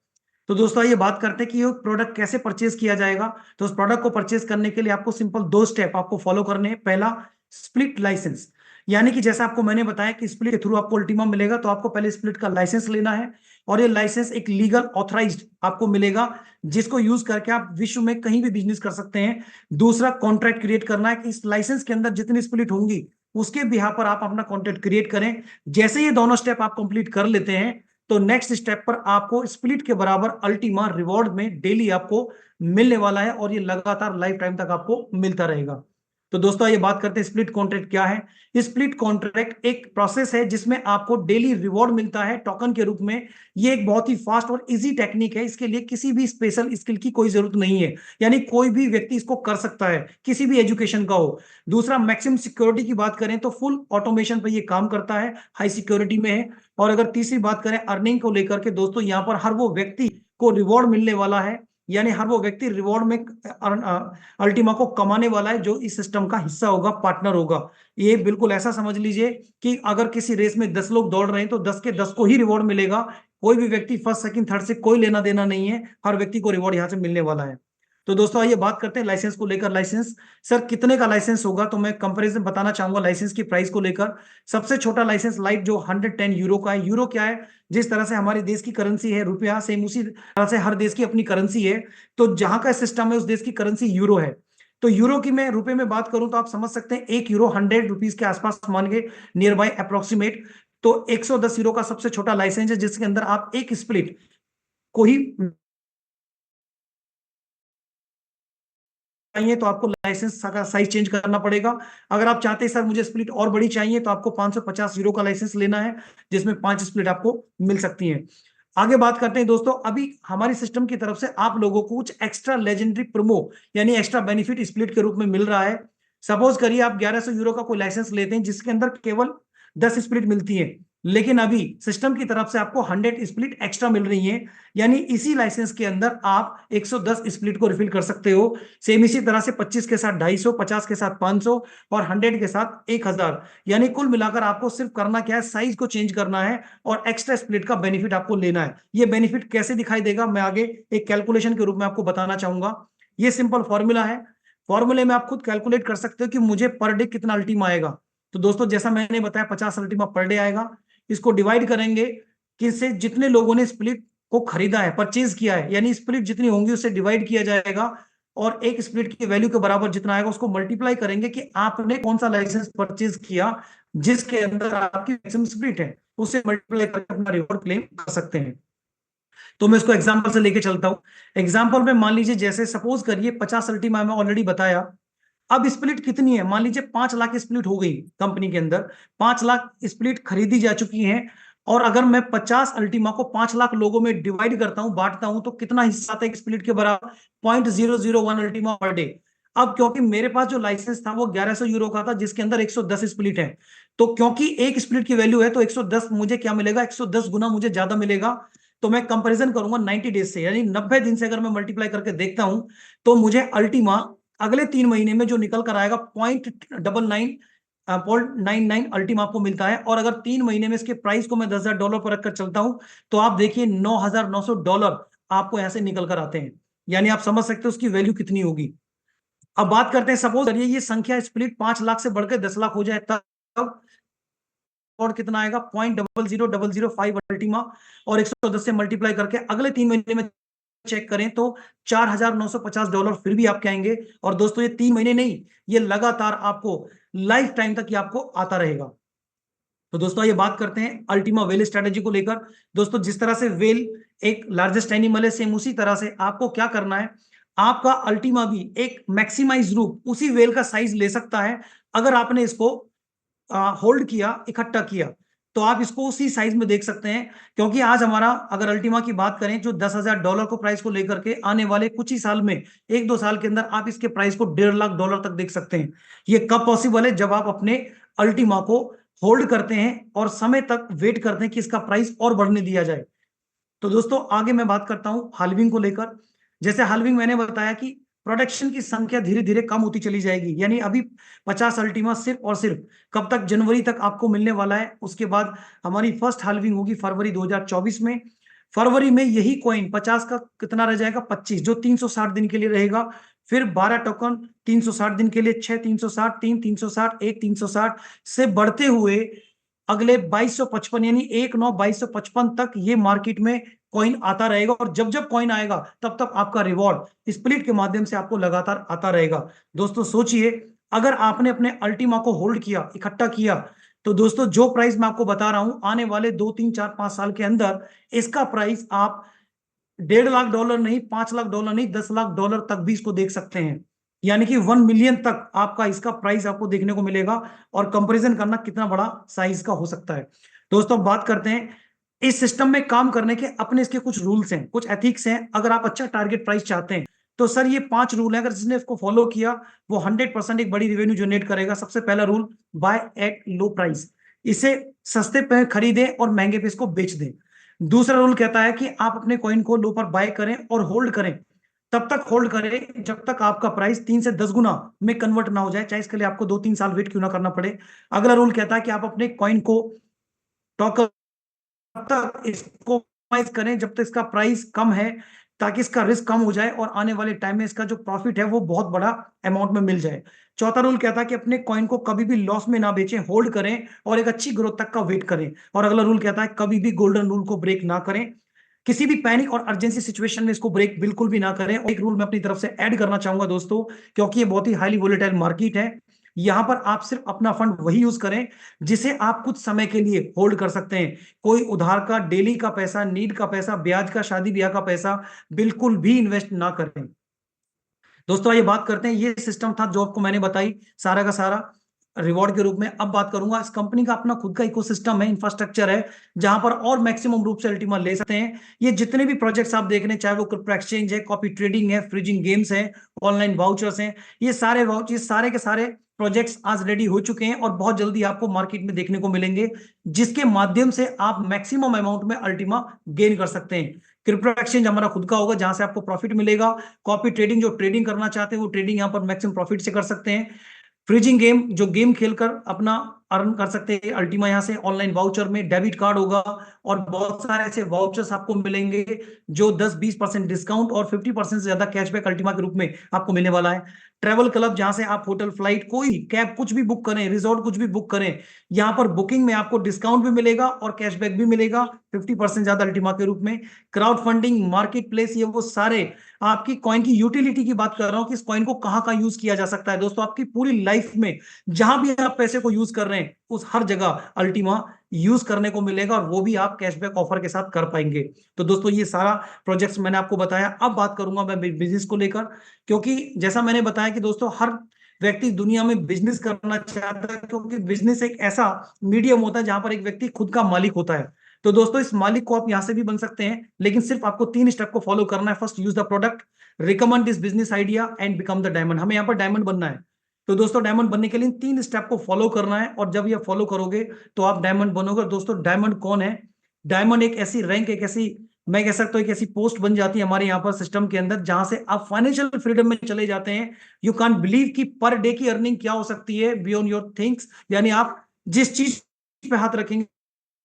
तो दोस्तों ये बात करते हैं कि ये प्रोडक्ट कैसे परचेज किया जाएगा। तो उस प्रोडक्ट को परचेज करने के लिए आपको सिंपल 2 स्टेप आपको फॉलो करने हैं। पहला, स्प्लिट लाइसेंस, यानी कि जैसा आपको मैंने बताया कि स्प्लिट के थ्रू आपको अल्टीमा मिलेगा तो आपको पहले स्प्लिट का लाइसेंस लेना है और ये लाइसेंस एक लीगल ऑथराइज्ड आपको मिलेगा जिसको यूज करके आप विश्व में कहीं भी बिजनेस कर सकते हैं। दूसरा, कॉन्ट्रैक्ट क्रिएट करना है कि इस लाइसेंस के अंदर जितनी स्प्लिट होंगी उसके बिहाफ पर आप अपना कॉन्ट्रैक्ट क्रिएट करें। जैसे ये दोनों स्टेप आप कंप्लीट कर लेते हैं तो नेक्स्ट स्टेप पर आपको स्प्लिट के बराबर अल्टीमा रिवॉर्ड में डेली आपको मिलने वाला है और ये लगातार लाइफ टाइम तक आपको मिलता रहेगा। तो दोस्तों ये बात करते हैं स्प्लिट कॉन्ट्रैक्ट क्या है। स्प्लिट कॉन्ट्रैक्ट एक प्रोसेस है जिसमें आपको डेली रिवॉर्ड मिलता है टोकन के रूप में। ये एक बहुत ही फास्ट और इजी टेक्निक है, इसके लिए किसी भी स्पेशल स्किल की कोई जरूरत नहीं है, यानी कोई भी व्यक्ति इसको कर सकता है, किसी भी एजुकेशन का हो। दूसरा, मैक्सिमम सिक्योरिटी की बात करें तो फुल ऑटोमेशन पर ये काम करता है, हाई सिक्योरिटी में है। और अगर तीसरी बात करें अर्निंग को लेकर के, दोस्तों यहाँ पर हर वो व्यक्ति को रिवॉर्ड मिलने वाला है, यानी हर वो व्यक्ति रिवॉर्ड में अल्टीमा को कमाने वाला है जो इस सिस्टम का हिस्सा होगा, पार्टनर होगा। ये बिल्कुल ऐसा समझ लीजिए कि अगर किसी रेस में 10 लोग दौड़ रहे हैं तो 10 के 10 को ही रिवॉर्ड मिलेगा। कोई भी व्यक्ति फर्स्ट सेकंड थर्ड से कोई लेना देना नहीं है, हर व्यक्ति को रिवॉर्ड यहां से मिलने वाला है। तो दोस्तों आइए बात करते हैं लाइसेंस को लेकर। लाइसेंस सर कितने का लाइसेंस होगा, तो मैं कंपैरिजन बताना चाहूंगा लाइसेंस की प्राइस को लेकर। सबसे छोटा लाइसेंस लाइट जो 110 यूरो का है। यूरो क्या है, जिस तरह से हमारे देश की करेंसी है रुपया, सेम उसी तरह से हर देश की अपनी करेंसी है। तो जहां का सिस्टम है उस देश की करेंसी यूरो है। तो यूरो की मैं रुपए में बात करूं तो आप समझ सकते हैं 1 यूरो 100 रुपीज के आसपास मान के नियर बाय अप्रोक्सीमेट। तो 110 यूरो का सबसे छोटा लाइसेंस है जिसके अंदर आप एक स्प्लिट को ही चाहिए तो आपको लाइसेंस का साइज चेंज करना पड़ेगा। अगर आप चाहते हैं सर मुझे स्प्लिट और बड़ी चाहिए तो आपको 550 यूरो का लाइसेंस लेना है जिसमें 5 स्प्लिट आपको मिल सकती हैं। आगे बात करते हैं दोस्तों, अभी हमारी सिस्टम की तरफ से आप लोगों को कुछ एक्स्ट्रा लेजेंडरी प्रोमो यानी एक्स्ट्रा बेनिफिट स्प्लिट के रूप में मिल रहा है। सपोज करिए आप 1100 यूरो का कोई लाइसेंस लेते हैं जिसके अंदर केवल 10 स्प्लिट मिलती है, लेकिन अभी सिस्टम की तरफ से आपको 100 स्प्लिट एक्स्ट्रा मिल रही है, यानी इसी लाइसेंस के अंदर आप 110 स्प्लिट को रिफिल कर सकते हो। सेम इसी तरह से 25 के साथ 250, 50 के साथ 500 और 100 के साथ 1000, यानी कुल मिलाकर आपको सिर्फ करना क्या है, साइज को चेंज करना है और एक्स्ट्रा स्प्लिट का बेनिफिट आपको लेना है। ये बेनिफिट कैसे दिखाई देगा मैं आगे एक कैलकुलेशन के रूप में आपको बताना चाहूंगा। ये सिंपल फॉर्मूला है, फॉर्मूले में आप खुद कैलकुलेट कर सकते हो कि मुझे पर डे कितना अल्टीमा आएगा। तो दोस्तों जैसा मैंने बताया 50 अल्टीमा पर डे आएगा। इसको डिवाइड करेंगे किससे, जितने लोगों ने स्प्लिट को खरीदा है, परचेज किया है, यानी स्प्लिट जितनी होंगी उससे डिवाइड किया जाएगा और एक स्प्लिट की वैल्यू के बराबर जितना आएगा उसको मल्टीप्लाई करेंगे कि आपने कौन सा लाइसेंस परचेज किया जिसके अंदर आपकी मैक्सिमम स्प्लिट है, उससे मल्टीप्लाई करके अपना रिवॉर्ड क्लेम कर सकते हैं। तो मैं इसको एग्जांपल से लेके चलता हूं। एग्जांपल में मान लीजिए जैसे सपोज करिए 50 अल्टीमा में ऑलरेडी बताया। अब स्प्लिट कितनी है, मान लीजिए 5 लाख स्प्लिट हो गई कंपनी के अंदर, 5 लाख स्प्लिट खरीदी जा चुकी हैं और अगर मैं 50 अल्टीमा को 5 लाख लोगों में डिवाइड करता हूं, बांटता हूं, तो कितना हिस्सा आता है एक स्प्लिट के बराबर, 0.001 अल्टीमा पर डे। अब क्योंकि मेरे पास जो लाइसेंस था वो 1100 यूरो का था जिसके अंदर 110 स्प्लिट है, तो क्योंकि एक स्प्लिट की वैल्यू है तो 110 मुझे क्या मिलेगा, 110 गुना मुझे ज्यादा मिलेगा। तो मैं कंपैरिजन करूंगा 90 डेज से, यानी 90 दिन से अगर मैं मल्टीप्लाई करके देखता हूं तो मुझे अल्टीमा अगले 3 महीने में जो निकल कर आएगा 0.99 अल्टीमा आपको मिलता है। और अगर 3 महीने में इसके प्राइस को मैं $10,000 पर रखकर चलता हूं तो आप देखिए $9,900 आपको यहां से निकल कर आते हैं, यानी आप समझ सकते हो उसकी वैल्यू कितनी होगी। अब बात करते हैं, सपोज करिए ये संख्या स्प्लिट 5 लाख से बढ़कर 10 लाख हो जाए तब और कितना आएगा, 0.00005 अल्टीमा और 110 से मल्टीप्लाई करके अगले 3 महीने में चेक करें तो $4,950 फिर भी आपके आएंगे। और दोस्तों ये 3 महीने नहीं, ये लगातार आपको लाइफ टाइम तक ये आपको आता रहेगा। तो दोस्तों ये बात करते हैं अल्टीमा वेल स्ट्रेटेजी को लेकर। दोस्तों जिस तरह से वेल एक लार्जेस्ट एनिमल है, सेम उसी तरह से आपको क्या करना है, आपका अल्टीमा भी एक मैक्सिमाइज रूप उसी वेल का साइज ले सकता है अगर आपने इसको होल्ड किया, इकट्ठा किया, तो आप इसको उसी साइज में देख सकते हैं। क्योंकि आज हमारा अगर अल्टीमा की बात करें जो $10,000 को प्राइस को लेकर के आने वाले कुछ ही साल में, 1-2 साल के अंदर आप इसके प्राइस को $1.5 लाख तक देख सकते हैं। ये कब पॉसिबल है, जब आप अपने अल्टीमा को होल्ड करते हैं और समय तक वेट करते हैं कि इसका प्राइस और बढ़ने दिया जाए। तो दोस्तों आगे मैं बात करता हूं हाल्विंग को लेकर। जैसे हाल्विंग मैंने बताया कि प्रोडक्शन की संख्या धीरे धीरे कम होती चली जाएगी, यानी अभी 50 अल्टीमा सिर्फ और सिर्फ कब तक, जनवरी तक आपको मिलने वाला है। उसके बाद हमारी फर्स्ट हाल्विंग होगी फरवरी 2024 में। फरवरी में यही कॉइन 50 का कितना रह जाएगा, 25, जो 360 दिन के लिए रहेगा। फिर 12 टोकन 360 दिन के लिए, 6 360, 3 360, 1 360 से बढ़ते हुए अगले 2255 यानी 1/9/2255 तक ये मार्केट में कॉइन आता रहेगा। और जब जब कॉइन आएगा तब तक आपका रिवॉर्ड स्प्लिट के माध्यम से आपको लगातार आता रहेगा। दोस्तों सोचिए, अगर आपने अपने अल्टीमा को होल्ड किया, इकट्ठा किया, तो दोस्तों जो प्राइस मैं आपको बता रहा हूं आने वाले 2 3 4 5 साल के अंदर इसका प्राइस आप $1.5 लाख नहीं, $5 लाख नहीं, $10 लाख तक भी इसको देख सकते हैं। यानी कि 1 मिलियन तक आपका इसका प्राइस आपको देखने को मिलेगा। और कंपैरिजन करना कितना बड़ा साइज का हो सकता है। दोस्तों बात करते हैं इस सिस्टम में काम करने के अपने इसके कुछ रूल्स हैं, कुछ एथिक्स हैं। अगर आप अच्छा टारगेट प्राइस चाहते हैं तो सर ये 5 रूल हैं, अगर जिसने इसको फॉलो किया वो 100% एक बड़ी रेवेन्यू जनरेट करेगा। सबसे पहला rule, by at low price, इसे सस्ते पे खरीदें और महंगे पे इसको बेच दें। दूसरा रूल कहता है कि आप अपने कॉइन को लो पर बाय करें और होल्ड करें, तब तक होल्ड करें जब तक आपका प्राइस 3 से 10 गुना में कन्वर्ट ना हो जाए, चाहे इसके लिए आपको 2-3 साल वेट क्यों ना करना पड़े। अगला रूल कहता है कि आप अपने कॉइन को टॉक तक इसको ऑप्टिमाइज करें जब तक इसका प्राइस कम है, ताकि इसका रिस्क कम हो जाए और आने वाले टाइम में इसका जो प्रॉफिट है वो बहुत बड़ा अमाउंट में मिल जाए। चौथा रूल कहता है कि अपने कॉइन को कभी भी लॉस में ना बेचें, होल्ड करें और एक अच्छी ग्रोथ तक का वेट करें। और अगला रूल कहता है कभी भी गोल्डन रूल को ब्रेक ना करें। किसी भी पैनिक और अर्जेंसी सिचुएशन में इसको ब्रेक बिल्कुल भी ना करें। और एक रूल मैं अपनी तरफ से ऐड करना चाहूंगा दोस्तों, क्योंकि ये बहुत ही हाईली वोलेटाइल मार्केट है। यहां पर आप सिर्फ अपना फंड वही यूज करें जिसे आप कुछ समय के लिए होल्ड कर सकते हैं। कोई उधार का, डेली का पैसा, नीड का पैसा, ब्याज का, शादी ब्याह का पैसा बिल्कुल भी इन्वेस्ट ना करें। दोस्तों आइए बात करते हैं, ये सिस्टम था जो आपको मैंने बताई सारा का सारा रिवॉर्ड के रूप में। अब बात करूंगा, इस कंपनी का अपना खुद का इकोसिस्टम है, इंफ्रास्ट्रक्चर है, जहां पर और मैक्सिमम रूप से अल्टीमा ले सकते हैं। ये जितने भी प्रोजेक्ट्स आप देख रहे हैं, चाहे वो क्रिप्टो एक्सचेंज है, कॉपी ट्रेडिंग है, फ्रीजिंग गेम्स है, ऑनलाइन वाउचर्स हैं, ये सारे के सारे प्रोजेक्ट्स आज रेडी हो चुके हैं और बहुत जल्दी आपको मार्केट में देखने को मिलेंगे, जिसके माध्यम से आप मैक्सिमम अमाउंट में अल्टीमा गेन कर सकते हैं। क्रिप्टो एक्सचेंज हमारा खुद का होगा, जहां से आपको प्रॉफिट मिलेगा। कॉपी ट्रेडिंग, जो ट्रेडिंग करना चाहते हैं वो ट्रेडिंग यहां पर मैक्सिमम प्रॉफिट से कर सकते हैं। फ्रीजिंग गेम, जो गेम खेलकर अपना अर्न कर सकते हैं अल्टीमा यहां से। ऑनलाइन वाउचर में डेबिट कार्ड होगा और बहुत सारे ऐसे वाउचर्स आपको मिलेंगे जो 10-20% डिस्काउंट और 50% से ज्यादा कैशबैक अल्टीमा के रूप में आपको मिलने वाला है। ट्रेवल क्लब, जहां से आप होटल, फ्लाइट, कोई कैब कुछ भी बुक करें, रिजॉर्ट कुछ भी बुक करें, यहां पर बुकिंग में आपको डिस्काउंट भी मिलेगा और कैशबैक भी मिलेगा 50% ज्यादा अल्टीमा के रूप में। क्राउड फंडिंग, मार्केट प्लेस, ये वो सारे आपकी कॉइन की यूटिलिटी की बात कर रहा हूं कि इस कॉइन को कहां कहां यूज किया जा सकता है। दोस्तों आपकी पूरी लाइफ में जहां भी आप पैसे को यूज कर रहे हैं उस हर जगह अल्टीमा यूज करने को मिलेगा और वो भी आप कैशबैक ऑफर के साथ कर पाएंगे। तो दोस्तों ये सारा प्रोजेक्ट्स मैंने आपको बताया। अब बात करूंगा मैं बिजनेस को लेकर, क्योंकि जैसा मैंने बताया कि दोस्तों हर व्यक्ति दुनिया में बिजनेस करना चाहता है, क्योंकि बिजनेस एक ऐसा मीडियम होता है जहां पर एक व्यक्ति खुद का मालिक होता है। तो दोस्तों इस मालिक को आप यहां से भी बन सकते हैं, लेकिन सिर्फ आपको 3 स्टेप को फॉलो करना है। First, use the product, recommend this business idea and become the diamond. हमें यहाँ पर डायमंड बनना है। तो दोस्तों डायमंड बनने के लिए 3 स्टेप को फॉलो करना है, और जब ये फॉलो करोगे तो आप डायमंड बनोगे। दोस्तों डायमंड कौन है? डायमंड एक ऐसी रैंक, एक ऐसी, मैं कह सकता हूं एक ऐसी पोस्ट बन जाती है हमारे यहाँ पर सिस्टम के अंदर, जहां से आप फाइनेंशियल फ्रीडम में चले जाते हैं। यू कांट बिलीव कि पर डे की अर्निंग क्या हो सकती है बियॉन्ड योर थिंग्स, यानी आप जिस चीज पे हाथ रखेंगे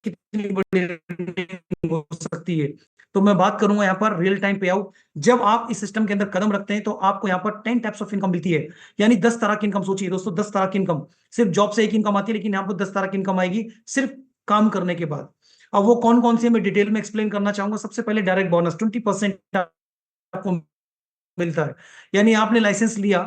कितनी बड़ी अर्निंग हो सकती है। तो मैं बात करूंगा यहाँ पर रियल टाइम पे आउट। जब आप इस सिस्टम के अंदर कदम रखते हैं तो आपको यहाँ पर 10 टाइप्स ऑफ इनकम मिलती है, यानी 10 तरह की इनकम। सोचिए दोस्तों, 10 तरह की इनकम। सिर्फ जॉब से एक इनकम आती है, लेकिन यहाँ पर 10 तरह की इनकम आएगी सिर्फ काम करने के बाद। अब वो कौन कौन सी मैं डिटेल में एक्सप्लेन करना चाहूंगा। सबसे पहले डायरेक्ट बोनस 20% आपको मिलता है, यानी आपने लाइसेंस लिया,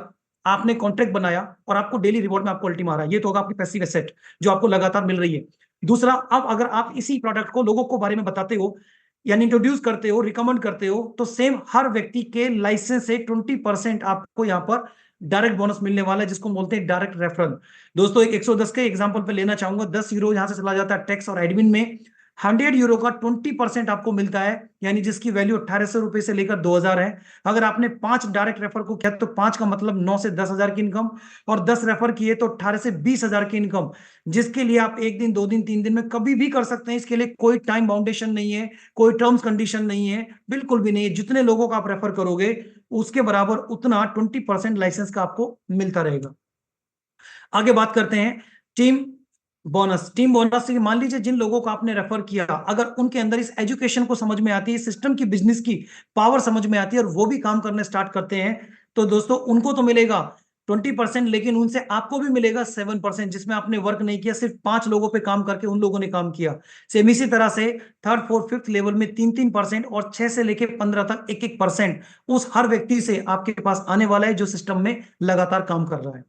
आपने कॉन्ट्रैक्ट बनाया और आपको डेली रिवॉर्ड में आपको अल्टीमा आ रहा है। ये तो होगा आपकी पैसिव एसेट जो आपको लगातार मिल रही है। दूसरा, अब अगर आप इसी प्रोडक्ट को लोगों को बारे में बताते हो, यानी इंट्रोड्यूस करते हो, रिकमेंड करते हो, तो सेम हर व्यक्ति के लाइसेंस से 20% आपको यहाँ पर डायरेक्ट बोनस मिलने वाला है, जिसको बोलते हैं डायरेक्ट रेफरल। दोस्तों एक 110 के एग्जांपल पे लेना चाहूंगा। 10 यूरो यहां से चला जाता है टैक्स और एडमिन में। 100 यूरो का 20% आपको मिलता है, यानी जिसकी वैल्यू 1800 रुपए से लेकर 2000 है। अगर आपने 5 डायरेक्ट रेफर को किया तो 5 का मतलब 9 से 10,000 की इनकम, और 10 रेफर किए तो 18 से 20,000 की इनकम, जिसके लिए आप 1 दिन, 2 दिन, 3 दिन में कभी भी कर सकते हैं। इसके लिए कोई टाइम बाउंडेशन नहीं है, कोई टर्म्स कंडीशन नहीं है, बिल्कुल भी नहीं है। जितने लोगों को आप रेफर करोगे उसके बराबर उतना 20% लाइसेंस का आपको मिलता रहेगा। आगे बात करते हैं टीम बोनस। टीम बोनस से मान लीजिए जिन लोगों को आपने रेफर किया, अगर उनके अंदर इस एजुकेशन को समझ में आती है, सिस्टम की, बिजनेस की पावर समझ में आती है और वो भी काम करने स्टार्ट करते हैं, तो दोस्तों उनको तो मिलेगा 20%, लेकिन उनसे आपको भी मिलेगा 7%, जिसमें आपने वर्क नहीं किया, सिर्फ 5 लोगों पे काम करके उन लोगों ने काम किया। सेम इसी तरह से 3rd, 4th, 5th लेवल में 3-3% और 6 से लेके 15 तक 1-1% उस हर व्यक्ति से आपके पास आने वाला है जो सिस्टम में लगातार काम कर रहा है।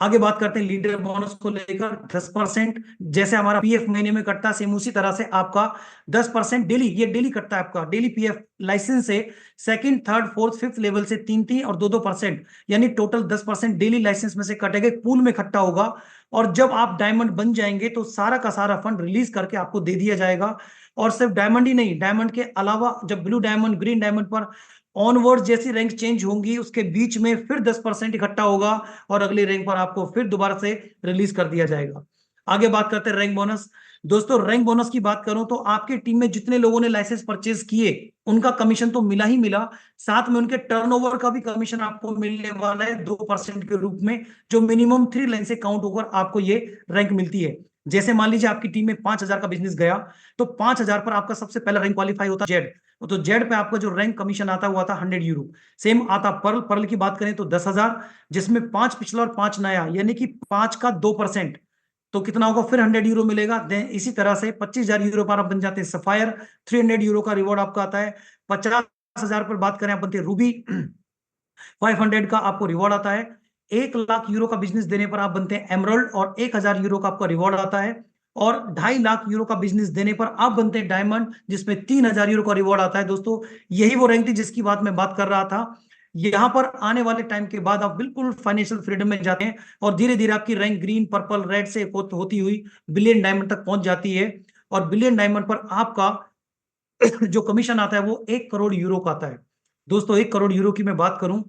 आगे बात करते हैं लीडर बोनस को लेकर। 10%, जैसे हमारा पीएफ महीने में कटता है, सेम उसी तरह से आपका 10% डेली, ये डेली कटता है आपका डेली पीएफ लाइसेंस से। 2nd, 3rd, 4th, 5th level से 3-3 और 2-2%, यानी टोटल 10% डेली लाइसेंस में से कटेगा, पूल में इकट्ठा होगा। और जब आप डायमंड बन जाएंगे तो सारा का सारा फंड रिलीज करके आपको दे दिया जाएगा। और सिर्फ डायमंड ही नहीं, डायमंड के अलावा जब ब्लू डायमंड, ग्रीन डायमंड पर ऑनवर्ड जैसी रैंक चेंज होंगी, उसके बीच में फिर 10% इकट्ठा होगा और अगली रैंक पर आपको फिर दोबारा से रिलीज कर दिया जाएगा। आगे बात करते हैं रैंक बोनस। दोस्तों रैंक बोनस की बात करूं तो आपके टीम में जितने लोगों ने लाइसेंस परचेज किए उनका कमीशन तो मिला ही मिला, साथ में उनके टर्नओवर का भी कमीशन आपको मिलने वाला है 2% के रूप में, जो मिनिमम 3 लाइन से काउंट होकर आपको ये रैंक मिलती है। जैसे मान लीजिए आपकी टीम में 5,000 का बिजनेस गया, तो 5,000 पर आपका सबसे पहला रैंक क्वालिफाई होता है जेड। तो जेड पे आपका जो रैंक कमीशन आता है वो आता 100 यूरो। सेम आता पर्ल। पर्ल की बात करें तो 10,000, जिसमें 5 पिछला और 5 नया, यानी कि 5 का 2%। तो कितना होगा, फिर 100 यूरो मिलेगा। देन इसी तरह से 25,000 यूरो पर आप बन जाते हैं सफायर, 300 यूरो का रिवॉर्ड आपका आता है। 50,000 पर बात करें आप बनते हैं रूबी, 500 का आपको रिवॉर्ड आता है। 1 लाख यूरो का बिजनेस देने पर आप बनते हैं एमरल्ड और 1,000 यूरो का आपका रिवॉर्ड आता है। और 2.5 लाख यूरो का बिजनेस देने पर आप बनते हैं डायमंड, जिसमें 3,000 यूरो का रिवॉर्ड आता है। दोस्तों यही वो रैंक थी जिसकी बात मैं बात कर रहा था। यहां पर आने वाले टाइम के बाद आप बिल्कुल फाइनेंशियल फ्रीडम में जाते हैं और धीरे धीरे आपकी रैंक ग्रीन, पर्पल, रेड से होती हुई बिलियन डायमंड तक पहुंच जाती है। और बिलियन डायमंड पर आपका जो कमीशन आता है वो 1 करोड़ यूरो का आता है। दोस्तों 1 करोड़ यूरो की मैं बात करूं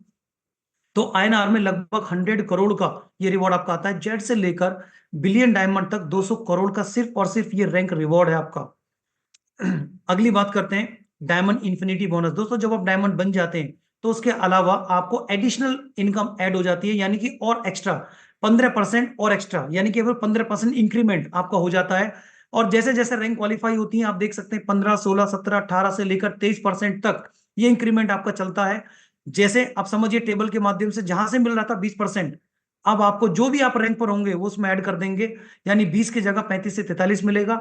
तो आईएनआर में लगभग 100 करोड़ का ये रिवॉर्ड आपका आता है। जेड से लेकर बिलियन डायमंड तक 200 करोड़ का सिर्फ और सिर्फ ये रैंक रिवॉर्ड है आपका। अगली बात करते हैं डायमंड इंफिनिटी बोनस। दोस्तों जब आप डायमंड बन जाते हैं तो उसके अलावा आपको एडिशनल इनकम ऐड हो जाती है, यानी कि और एक्स्ट्रा 15% और एक्स्ट्रा, यानी कि 15% इंक्रीमेंट आपका हो जाता है। और जैसे जैसे रैंक क्वालिफाई होती है आप देख सकते हैं 15, 16, 17, 18 से लेकर 23% तक ये इंक्रीमेंट आपका चलता है। जैसे आप समझिए टेबल के माध्यम से जहां से मिल रहा था 20%, अब आपको जो भी आप रैंक पर होंगे वो उसमें ऐड कर देंगे, यानी 20 की जगह 35 से 43 मिलेगा।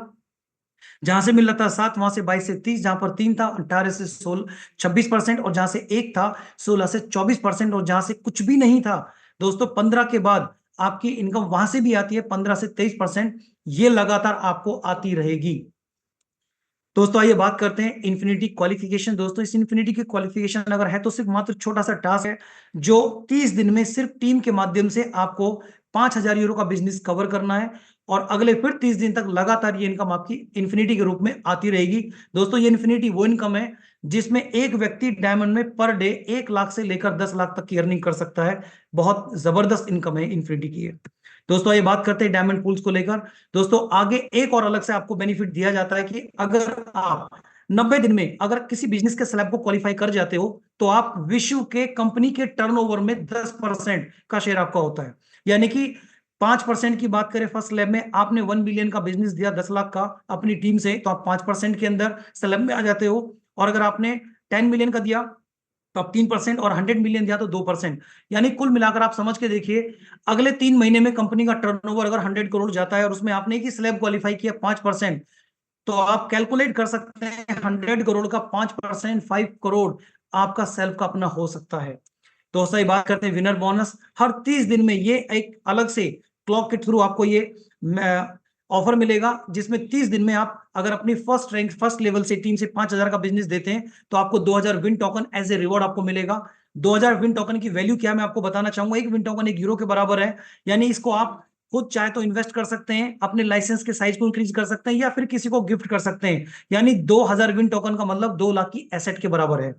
जहां से मिल रहा था 7 वहां से 22 से 30, जहां पर 3 था 18 से 16 26%, और जहां से 1 था 16 से 24%, और जहां से कुछ भी नहीं था दोस्तों 15 के बाद आपकी इनकम वहां से भी आती है 15 से 23%। ये लगातार आपको आती रहेगी। दोस्तों आइए बात करते हैं इन्फिनिटी क्वालिफिकेशन। दोस्तों इस इन्फिनिटी की क्वालिफिकेशन अगर है तो सिर्फ मात्र छोटा सा टास्क है, जो 30 दिन में सिर्फ टीम के माध्यम से आपको 5,000 यूरो का बिजनेस कवर करना है। और अगले फिर 30 दिन तक लगातार ये इनकम आपकी इन्फिनिटी के रूप में आती रहेगी। दोस्तों ये इन्फिनिटी वो इनकम है जिसमें एक व्यक्ति डायमंड में पर डे 1 लाख से लेकर 10 लाख तक की अर्निंग कर सकता है। बहुत जबरदस्त इनकम है इन्फिनिटी की है। दोस्तों ये बात करते हैं डायमंड पूल्स को लेकर। दोस्तों आगे एक और अलग से आपको बेनिफिट दिया जाता है कि अगर आप 90 दिन में अगर किसी बिजनेस के स्लैब को क्वालिफाई कर जाते हो तो आप विश्व के कंपनी के टर्नओवर में 10% का शेयर आपका होता है। यानी कि 5% की बात करें फर्स्ट स्लैब में, आपने 1 बिलियन का बिजनेस दिया 10 लाख का अपनी टीम से, तो आप 5% के अंदर स्लैब में आ जाते हो। और अगर आपने 10 मिलियन का दिया तो आप 3%, और 100 मिलियन दिया तो 2%। यानी कुल मिलाकर आप समझ के देखिए, अगले 3 महीने में कंपनी का टर्नओवर अगर 100 करोड़ जाता है और उसमें आपने एक ही स्लैब क्वालिफाई किया 5%, तो आप कैलकुलेट कर सकते हैं 100 करोड़ का 5% 5 करोड़ आपका सेल्फ का अपना हो सकता है। तो सही बात करते हैं विनर बोनस। हर 30 दिन में ये एक अलग से क्लॉक के थ्रू आपको ये ऑफर मिलेगा, जिसमें 30 दिन में आप अगर अपनी फर्स्ट रैंक फर्स्ट लेवल से टीम से 5,000 का बिजनेस देते हैं तो आपको 2,000 win token as a reward आपको मिलेगा। 2,000 विन टोकन की वैल्यू क्या है मैं आपको बताना चाहूंगा। एक विन टोकन 1 यूरो के बराबर है, यानी इसको आप खुद चाहे तो इन्वेस्ट कर सकते हैं, अपने लाइसेंस के साइज को इंक्रीज कर सकते हैं, या फिर किसी को गिफ्ट कर सकते हैं। यानी 2,000 विन टोकन का मतलब 2 लाख की एसेट के बराबर है।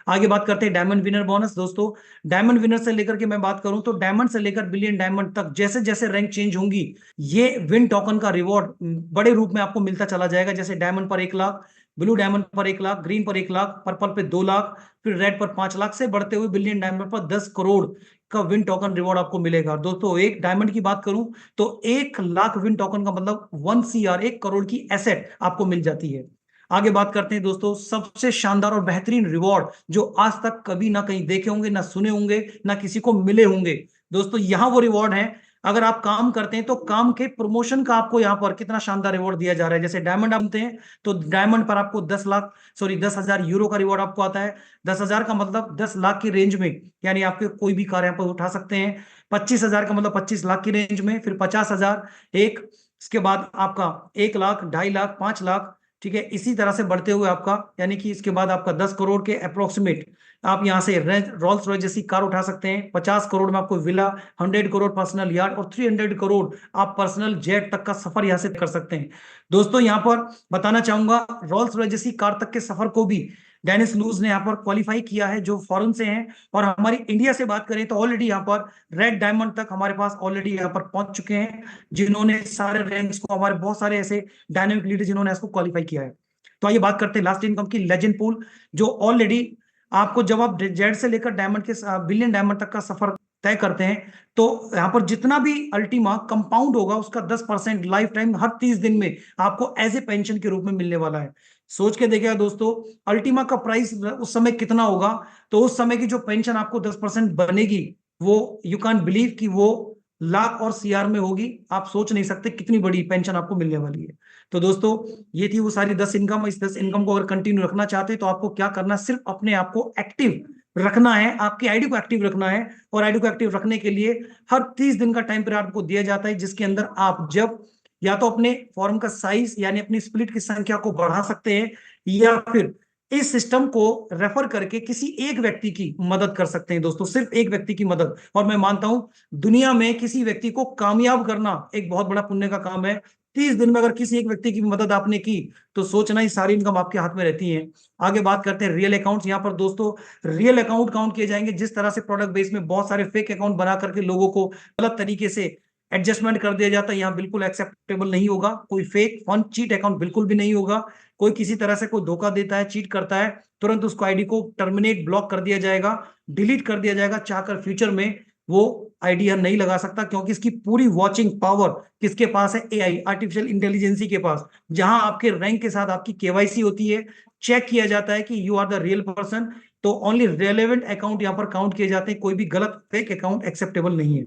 आगे बात करते हैं डायमंड विनर बोनस। दोस्तों डायमंड विनर से लेकर के मैं बात करूं तो डायमंड से लेकर बिलियन डायमंड तक जैसे जैसे रैंक चेंज होंगी ये विन टोकन का रिवॉर्ड बड़े रूप में आपको मिलता चला जाएगा। जैसे डायमंड पर 1 लाख, ब्लू डायमंड पर 1 लाख, ग्रीन पर 1 लाख, पर्पल पे 2 लाख, फिर रेड पर 5 लाख से बढ़ते हुए बिलियन डायमंड पर 10 करोड़ का विन टोकन रिवॉर्ड आपको मिलेगा। दोस्तों एक डायमंड की बात करूं तो 1 लाख विन टोकन का मतलब 1 CR 1 करोड़ की एसेट आपको मिल जाती है। आगे बात करते हैं दोस्तों सबसे शानदार और बेहतरीन रिवॉर्ड जो आज तक कभी ना कहीं देखे होंगे, ना सुने होंगे, ना किसी को मिले होंगे। दोस्तों यहां वो रिवॉर्ड है, अगर आप काम करते हैं तो काम के प्रमोशन का आपको यहां पर कितना शानदार रिवॉर्ड दिया जा रहा है। जैसे डायमंड आप बनते हैं तो डायमंड पर आपको 10,000 यूरो का रिवॉर्ड आपको आता है। 10,000 का मतलब 10 लाख की रेंज में, यानी आपके कोई भी कार यहां पर उठा सकते हैं। 25,000 का मतलब 25 लाख की रेंज में, फिर 50,000 एक, इसके बाद आपका 1 लाख, 2.5 लाख, 5 लाख, ठीक है। इसी तरह से बढ़ते हुए आपका, यानी कि इसके बाद आपका 10 करोड़ के अप्रोक्सीमेट आप यहां से रोल्स रॉयस जैसी कार उठा सकते हैं। 50 करोड़ में आपको विला, 100 करोड़ पर्सनल यार्ड, और 300 करोड़ आप पर्सनल जेट तक का सफर यहां से कर सकते हैं। दोस्तों यहां पर बताना चाहूंगा रोल्स रॉयस जैसी कार तक के सफर को भी डेनिस लूज ने यहाँ पर क्वालिफाई किया है, जो फॉरेन से हैं। और हमारी इंडिया से बात करें तो ऑलरेडी यहाँ पर रेड डायमंड तक हमारे पास ऑलरेडी यहाँ पर पहुंच चुके हैं, जिन्होंने सारे रैंक्स को, हमारे बहुत सारे ऐसे डायनामिक लीडर जिन्होंने इसको क्वालिफाई किया है। तो आइए बात करते हैं लास्ट इनकम की, लेजेंड पूल, जो ऑलरेडी आपको जब आप जेड से लेकर डायमंड के बिलियन डायमंड तक का सफर तय करते हैं तो यहाँ पर जितना भी अल्टीमा कंपाउंड होगा उसका 10% लाइफ टाइम हर 30 दिन में आपको एज ए पेंशन के रूप में मिलने वाला है। सोच के देखिएगा दोस्तों, अल्टीमा का प्राइस उस समय कितना होगा, तो उस समय की जो पेंशन आपको 10% बनेगी वो यू कैन बिलीव कि वो लाख और सीआर में होगी। आप सोच नहीं सकते कितनी बड़ी पेंशन आपको मिलने वाली है। तो दोस्तों, ये थी वो सारी 10 इनकम। इस 10 इनकम को अगर कंटिन्यू रखना चाहते हैं तो आपको क्या करना है, सिर्फ अपने आप को एक्टिव रखना है, आपकी आईडी को एक्टिव रखना है। और आईडी को एक्टिव रखने के लिए हर 30 दिन का टाइम पीरियड आपको दिया जाता है, जिसके अंदर आप जब या तो अपने फॉर्म का साइज यानी अपनी स्प्लिट की संख्या को बढ़ा सकते हैं, या फिर इस सिस्टम को रेफर करके किसी एक व्यक्ति की मदद कर सकते हैं। दोस्तों, सिर्फ एक व्यक्ति की मदद, और मैं मानता हूं दुनिया में किसी व्यक्ति को कामयाब करना एक बहुत बड़ा पुण्य का काम है। 30 दिन में अगर किसी एक व्यक्ति की मदद आपने की तो सोचना ही सारी इनकम आपके हाथ में रहती है। आगे बात करते हैं रियल अकाउंट्स। यहाँ पर दोस्तों रियल अकाउंट काउंट किए जाएंगे। जिस तरह से प्रोडक्ट बेस में बहुत सारे फेक अकाउंट बना करके लोगों को गलत तरीके से एडजस्टमेंट कर दिया जाता है, यहाँ बिल्कुल एक्सेप्टेबल नहीं होगा। कोई फेक फंड चीट अकाउंट बिल्कुल भी नहीं होगा। कोई किसी तरह से कोई धोखा देता है, चीट करता है, तुरंत उसको आईडी को टर्मिनेट ब्लॉक कर दिया जाएगा, डिलीट कर दिया जाएगा। चाहकर फ्यूचर में वो आईडी नहीं लगा सकता, क्योंकि इसकी पूरी वॉचिंग पावर किसके पास है? एआई, आर्टिफिशियल इंटेलिजेंसी के पास। जहां आपके रैंक के साथ आपकी केवाईसी होती है, चेक किया जाता है कि you are the real person, तो ओनली रेलेवेंट अकाउंट यहां पर काउंट किए जाते हैं। कोई भी गलत फेक अकाउंट एक्सेप्टेबल नहीं है।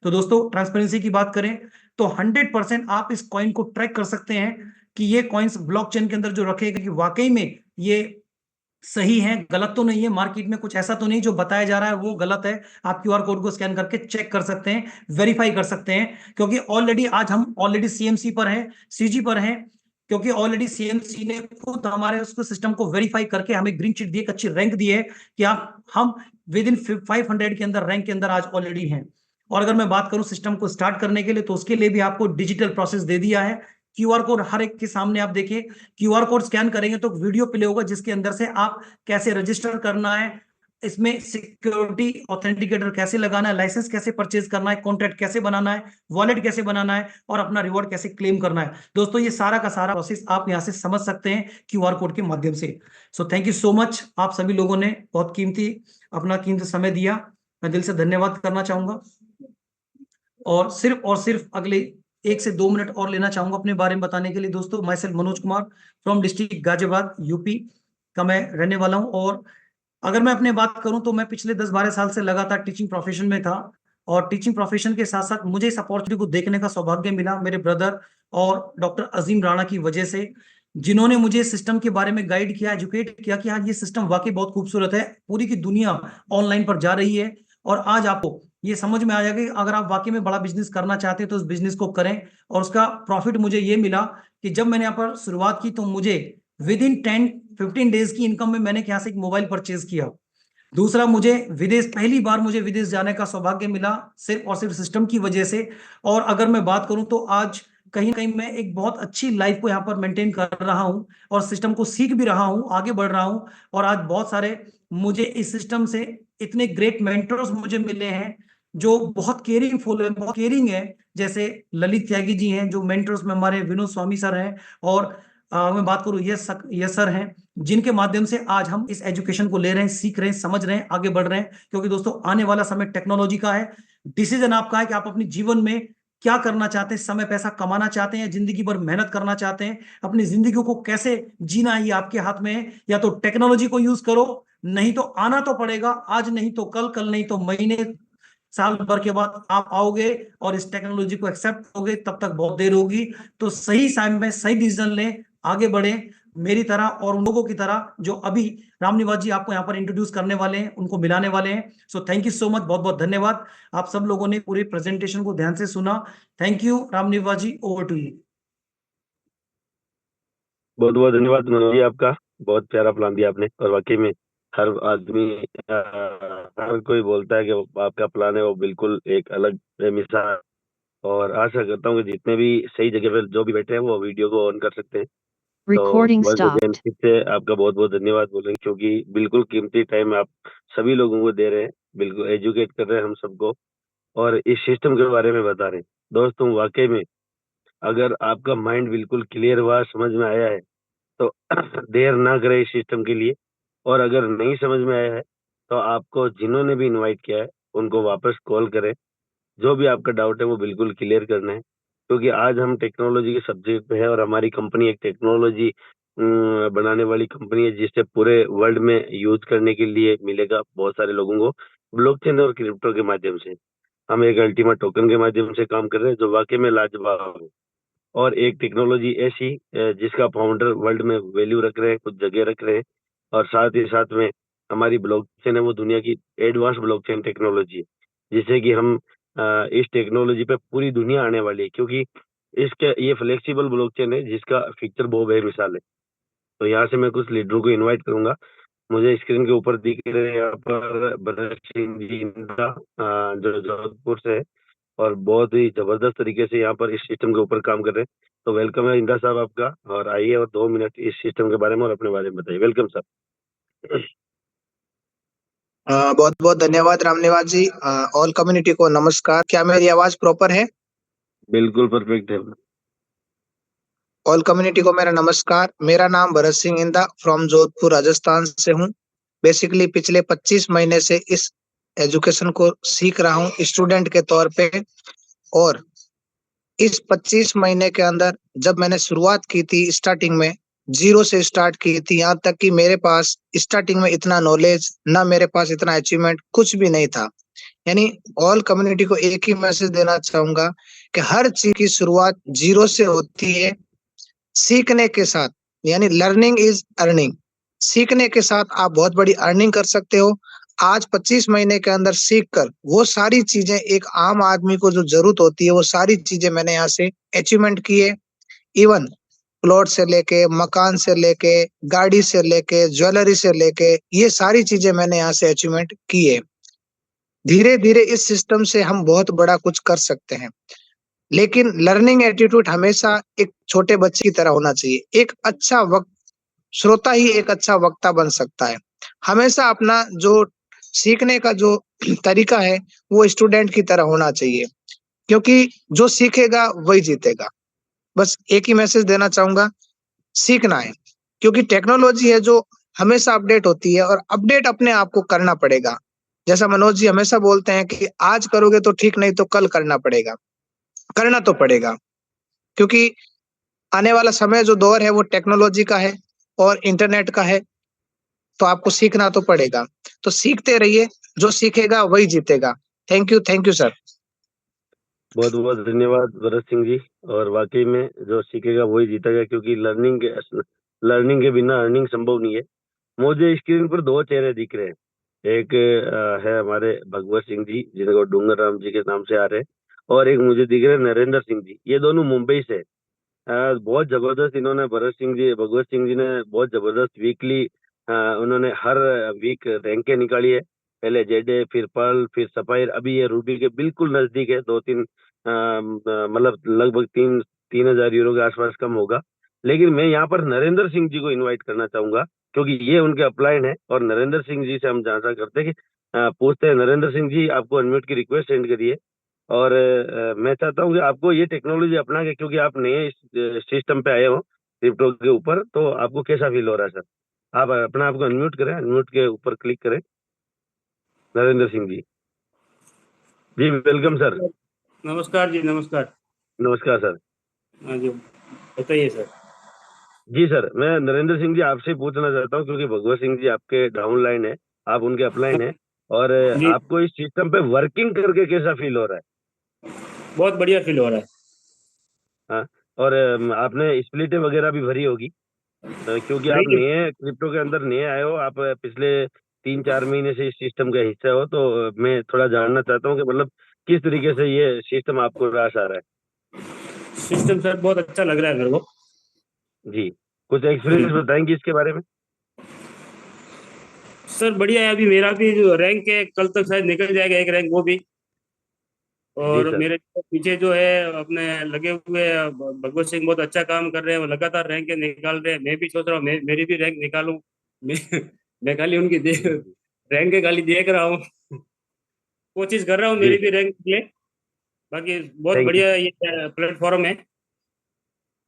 तो दोस्तों, ट्रांसपेरेंसी की बात करें तो 100% आप इस कॉइन को ट्रैक कर सकते हैं कि ये कॉइन्स ब्लॉकचेन के अंदर जो रखेगा कि वाकई में ये सही है, गलत तो नहीं है, मार्केट में कुछ ऐसा तो नहीं जो बताया जा रहा है वो गलत है। आप क्यूआर कोड को स्कैन करके चेक कर सकते हैं, वेरीफाई कर सकते हैं, क्योंकि ऑलरेडी आज हम ऑलरेडी सीएमसी पर हैं, सीजी पर हैं, क्योंकि ऑलरेडी सीएमसी ने खुद हमारे उसको सिस्टम को वेरीफाई करके हमें ग्रीन चिट दी, एक अच्छी रैंक दी है कि आप हम विद इन 500 के अंदर रैंक के अंदर आज ऑलरेडी हैं। और अगर मैं बात करूं सिस्टम को स्टार्ट करने के लिए, तो उसके लिए भी आपको डिजिटल प्रोसेस दे दिया है। क्यूआर कोड हर एक के सामने आप देखिए, क्यूआर कोड स्कैन करेंगे तो वीडियो प्ले होगा जिसके अंदर से आप कैसे रजिस्टर करना है, इसमें सिक्योरिटी ऑथेंटिकेटर कैसे लगाना है, लाइसेंस कैसे परचेज करना है, कॉन्ट्रैक्ट कैसे बनाना है, वॉलेट कैसे बनाना है, और अपना रिवॉर्ड कैसे क्लेम करना है। दोस्तों, ये सारा का सारा प्रोसेस आप यहां से समझ सकते हैं क्यूआर कोड के माध्यम से। So thank you so much, आप सभी लोगों ने बहुत कीमती अपना कीमती समय दिया, मैं दिल से धन्यवाद करना चाहूंगा। और सिर्फ अगले 1 से 2 मिनट और लेना चाहूंगा अपने बारे में बताने के लिए। दोस्तों, my self Manoj Kumar from district Ghaziabad, UP का मैं रहने वाला हूं। और अगर मैं अपने बात करूं तो मैं पिछले 10-12 साल से लगातार टीचिंग प्रोफेशन में था, और टीचिंग प्रोफेशन के साथ साथ मुझे इस अपॉर्चुनिटी को देखने का सौभाग्य मिला मेरे ब्रदर और डॉक्टर अजीम राणा की वजह से, जिन्होंने मुझे सिस्टम के बारे में गाइड किया, एजुकेट किया कि हाँ, ये सिस्टम वाकई बहुत खूबसूरत है, पूरी की दुनिया ऑनलाइन पर जा रही है। और आज आपको ये समझ में आ जाएगा कि अगर आप वाकई में बड़ा बिजनेस करना चाहते हैं तो उस बिजनेस को करें। और उसका प्रॉफिट मुझे ये मिला कि जब मैंने यहाँ पर शुरुआत की तो मुझे विद इन 10-15 डेज की इनकम में मैंने यहाँ से एक मोबाइल परचेज किया। दूसरा, मुझे विदेश, पहली बार मुझे विदेश जाने का सौभाग्य मिला सिर्फ और सिर्फ सिस्टम की वजह से। और अगर मैं बात करूं तो आज कहीं ना कहीं मैं एक बहुत अच्छी लाइफ को यहाँ पर मेंटेन कर रहा हूं, और सिस्टम को सीख भी रहा हूं, आगे बढ़ रहा हूं। और आज बहुत सारे मुझे इस सिस्टम से इतने ग्रेट मेंटर्स मुझे मिले हैं जो बहुत केयरिंग फुल है, बहुत केयरिंग है। जैसे ललित त्यागी जी हैं जो मेंटर्स में हमारे, विनोद स्वामी सर हैं, और मैं बात करूं ये सर हैं, जिनके माध्यम से आज हम इस एजुकेशन को ले रहे हैं, सीख रहे हैं, समझ रहे हैं, आगे बढ़ रहे हैं। क्योंकि दोस्तों, आने वाला समय टेक्नोलॉजी का है, डिसीजन आपका है कि आप अपने जीवन में क्या करना चाहते हैं, समय पैसा कमाना चाहते हैं, जिंदगी भर मेहनत करना चाहते हैं, अपनी जिंदगी को कैसे जीना है ये आपके हाथ में है। या तो टेक्नोलॉजी को यूज करो, नहीं तो आना तो पड़ेगा, आज नहीं तो कल, कल नहीं तो महीने, साल भर के बाद आप आओगे और इस टेक्नोलॉजी को एक्सेप्ट करोगे, तब तक बहुत देर होगी। तो सही टाइम में सही डिसीजन लें, आगे बढ़े, मेरी तरह और उन लोगों की तरह जो अभी राम निवास जी आपको यहाँ पर इंट्रोड्यूस करने वाले हैं, उनको मिलाने वाले हैं। So thank you so much, बहुत बहुत धन्यवाद। आप सब लोगों ने पूरी प्रेजेंटेशन को ध्यान से सुना। Thank you Ram Niwas ji, over to you. बहुत बहुत धन्यवाद मनोज जी, आपका बहुत प्यारा प्लान दिया आपने। और वाकई में हर आदमी हर कोई बोलता है कि आपका प्लान है वो बिल्कुल एक अलग मिसाल। और आशा करता हूँ कि जितने भी सही जगह पे जो भी बैठे हैं वो वीडियो को ऑन कर सकते हैं। तो Recording वंस अगेन stopped. फिर से आपका बहुत बहुत धन्यवाद बोलेंगे, क्योंकि बिल्कुल कीमती टाइम आप सभी लोगों को दे रहे हैं, बिल्कुल एजुकेट कर रहे हैं हम सबको, और इस सिस्टम के बारे में बता रहे हैं। दोस्तों, वाकई में अगर आपका माइंड बिल्कुल क्लियर हुआ, समझ में आया है, तो देर ना करें इस सिस्टम के लिए। और अगर नहीं समझ में आया है तो आपको जिन्होंने भी इनवाइट किया है उनको वापस कॉल करें। जो भी आपका डाउट है वो बिल्कुल क्लियर करना है, क्योंकि आज हम टेक्नोलॉजी के सब्जेक्ट पे है और हमारी कंपनी एक टेक्नोलॉजी बनाने वाली कंपनी है, जिससे पूरे वर्ल्ड में यूज करने के लिए मिलेगा बहुत सारे लोगों को, ब्लॉकचेन और क्रिप्टो के माध्यम से। हम एक अल्टीमा टोकन के माध्यम से काम कर रहे हैं जो वाकई में लाजवाब है, और एक टेक्नोलॉजी ऐसी जिसका फाउंडर वर्ल्ड में वैल्यू रख रहे हैं, कुछ जगह रख रहे हैं, और साथ ही साथ में हमारी ब्लॉकचेन है वो दुनिया की एडवांस ब्लॉकचेन टेक्नोलॉजी है, जिससे कि हम इस टेक्नोलॉजी पे पूरी दुनिया आने वाली है, क्योंकि इसके ये फ्लेक्सिबल ब्लॉकचेन है जिसका फीचर बहुत बेमिसाल है। तो यहाँ से मैं कुछ लीडरों को इनवाइट करूंगा। मुझे स्क्रीन के ऊपर दिख रहे हैं यहाँ पर भरत सिंह जी इंदा, जो जोधपुर से है, और बहुत ही जबरदस्त तरीके से यहाँ पर इस सिस्टम के ऊपर काम कर रहे हैं। तो वेलकम है इंदा साहब आपका, और आइए और 2 मिनट इस सिस्टम के बारे में और अपने बारे में बताइए। Welcome sir. बहुत बहुत धन्यवाद रामनिवास जी। ऑल कम्युनिटी को नमस्कार। क्या मेरी आवाज प्रॉपर है? बिल्कुल परफेक्ट है। ऑल कम्युनिटी को मेरा नमस्कार। मेरा नाम भरत सिंह इंदा फ्रॉम जोधपुर राजस्थान से हूँ। बेसिकली पिछले 25 महीने से इस एजुकेशन को सीख रहा हूँ स्टूडेंट के तौर पे। और इस 25 महीने के अंदर जब मैंने शुरुआत की थी, स्टार्टिंग में जीरो से स्टार्ट की थी, यहाँ तक कि मेरे पास स्टार्टिंग में इतना नॉलेज ना, मेरे पास इतना अचीवमेंट कुछ भी नहीं था। यानी ऑल कम्युनिटी को एक ही मैसेज देना चाहूंगा कि हर चीज की शुरुआत जीरो से होती है, सीखने के साथ। यानी लर्निंग इज अर्निंग। सीखने के साथ आप बहुत बड़ी अर्निंग कर सकते हो। आज 25 महीने के अंदर सीख कर वो सारी चीजें एक आम आदमी को जो जरूरत होती है वो सारी चीजें मैंने यहाँ से अचीवमेंट की है। इवन प्लॉट से लेके, मकान से लेके, गाड़ी से लेके, ज्वेलरी से लेके, ये सारी चीजें मैंने यहाँ से अचीवमेंट की है। धीरे धीरे इस सिस्टम से हम बहुत बड़ा कुछ कर सकते हैं, लेकिन लर्निंग एटीट्यूड हमेशा एक छोटे बच्चे की तरह होना चाहिए। एक अच्छा वक्त श्रोता ही एक अच्छा वक्ता बन सकता है। हमेशा अपना जो सीखने का जो तरीका है वो स्टूडेंट की तरह होना चाहिए, क्योंकि जो सीखेगा वही जीतेगा। बस एक ही मैसेज देना चाहूंगा, सीखना है, क्योंकि टेक्नोलॉजी है जो हमेशा अपडेट होती है और अपडेट अपने आप को करना पड़ेगा। जैसा मनोज जी हमेशा बोलते हैं कि आज करोगे तो ठीक, नहीं तो कल करना पड़ेगा। करना तो पड़ेगा, क्योंकि आने वाला समय जो दौर है वो टेक्नोलॉजी का है और इंटरनेट का है, तो आपको सीखना तो पड़ेगा। तो सीखते रहिए, जो सीखेगा वही जीतेगा। Thank you sir. बहुत बहुत धन्यवाद भरत सिंह जी। और वाकई में जो सीखेगा वही जीतेगा, क्योंकि लर्निंग के बिना अर्निंग संभव नहीं है। मुझे स्क्रीन पर दो चेहरे दिख रहे हैं। एक है हमारे भगवत सिंह जी, जिनको डूंगर राम जी के नाम से आ रहे हैं, और एक मुझे दिख रहे हैं नरेंद्र सिंह जी। ये दोनों मुंबई से हैं। बहुत जबरदस्त इन्होंने भगवत सिंह जी ने बहुत जबरदस्त वीकली उन्होंने हर वीक रैंकें निकाली है। पहले जेडे, फिर पर्ल, फिर सफायर, अभी ये रूबी के बिल्कुल नजदीक है। दो तीन मतलब लगभग 3,000 यूरो के आसपास कम होगा। लेकिन मैं यहाँ पर नरेंद्र सिंह जी को इनवाइट करना चाहूंगा, क्योंकि ये उनके अपलाइन है, और नरेंद्र सिंह जी से हम जानना करते हैं कि पूछते हैं। नरेंद्र सिंह जी, आपको अनम्यूट की रिक्वेस्ट सेंड करिए। और मैं चाहता हूँ कि आपको ये टेक्नोलॉजी अपना के, क्योंकि आप नए सिस्टम पे आए हो क्रिप्टो के ऊपर, तो आपको कैसा फील हो रहा है सर? आप अपना आपको अनम्यूट करें, अनम्यूट के ऊपर क्लिक करें। नरेंद्र सिंह जी, जी वेलकम सर। नमस्कार जी, नमस्कार। नमस्कार सर। हाँ जी, बताइए सर। जी सर, मैं नरेंद्र सिंह जी आपसे पूछना चाहता हूँ, क्योंकि भगवत सिंह जी आपके डाउनलाइन है, आप उनके अपलाइन है, और जी, आपको इस सिस्टम पे वर्किंग करके कैसा फील हो रहा है? बहुत बढ़िया फील हो रहा है। हाँ, और आपने स्प्लिटें वगैरह भी भरी होगी, क्योंकि आप नहीं, नए क्रिप्टो के अंदर नए आए हो। आप पिछले 3-4 महीने से इस सिस्टम का हिस्सा हो, तो मैं थोड़ा जानना चाहता हूँ कि मतलब किस तरीके से ये सिस्टम आपको रास आ रहा है। सिस्टम सर बहुत अच्छा लग रहा है मेरे को। जी, कुछ एक्सपीरियंस बताएंगे इसके बारे में? सर बढ़िया है। अभी मेरा भी जो रैंक है कल तक शायद निकल जाएगा एक रैंक, वो भी। जी और सर। मेरे पीछे जो है अपने लगे हुए भगवत सिंह बहुत अच्छा काम कर रहे हैं, वो लगातार रैंक निकाल रहे हैं। मैं भी सोच रहा हूँ मेरी भी रैंक निकालूं। मैं, मैं खाली उनकी रैंक खाली देख रहा हूँ। कोशिश कर रहा हूँ जी मेरी भी सर। रैंक निकले। बाकी बहुत थैंक यू। बढ़िया ये प्लेटफॉर्म है।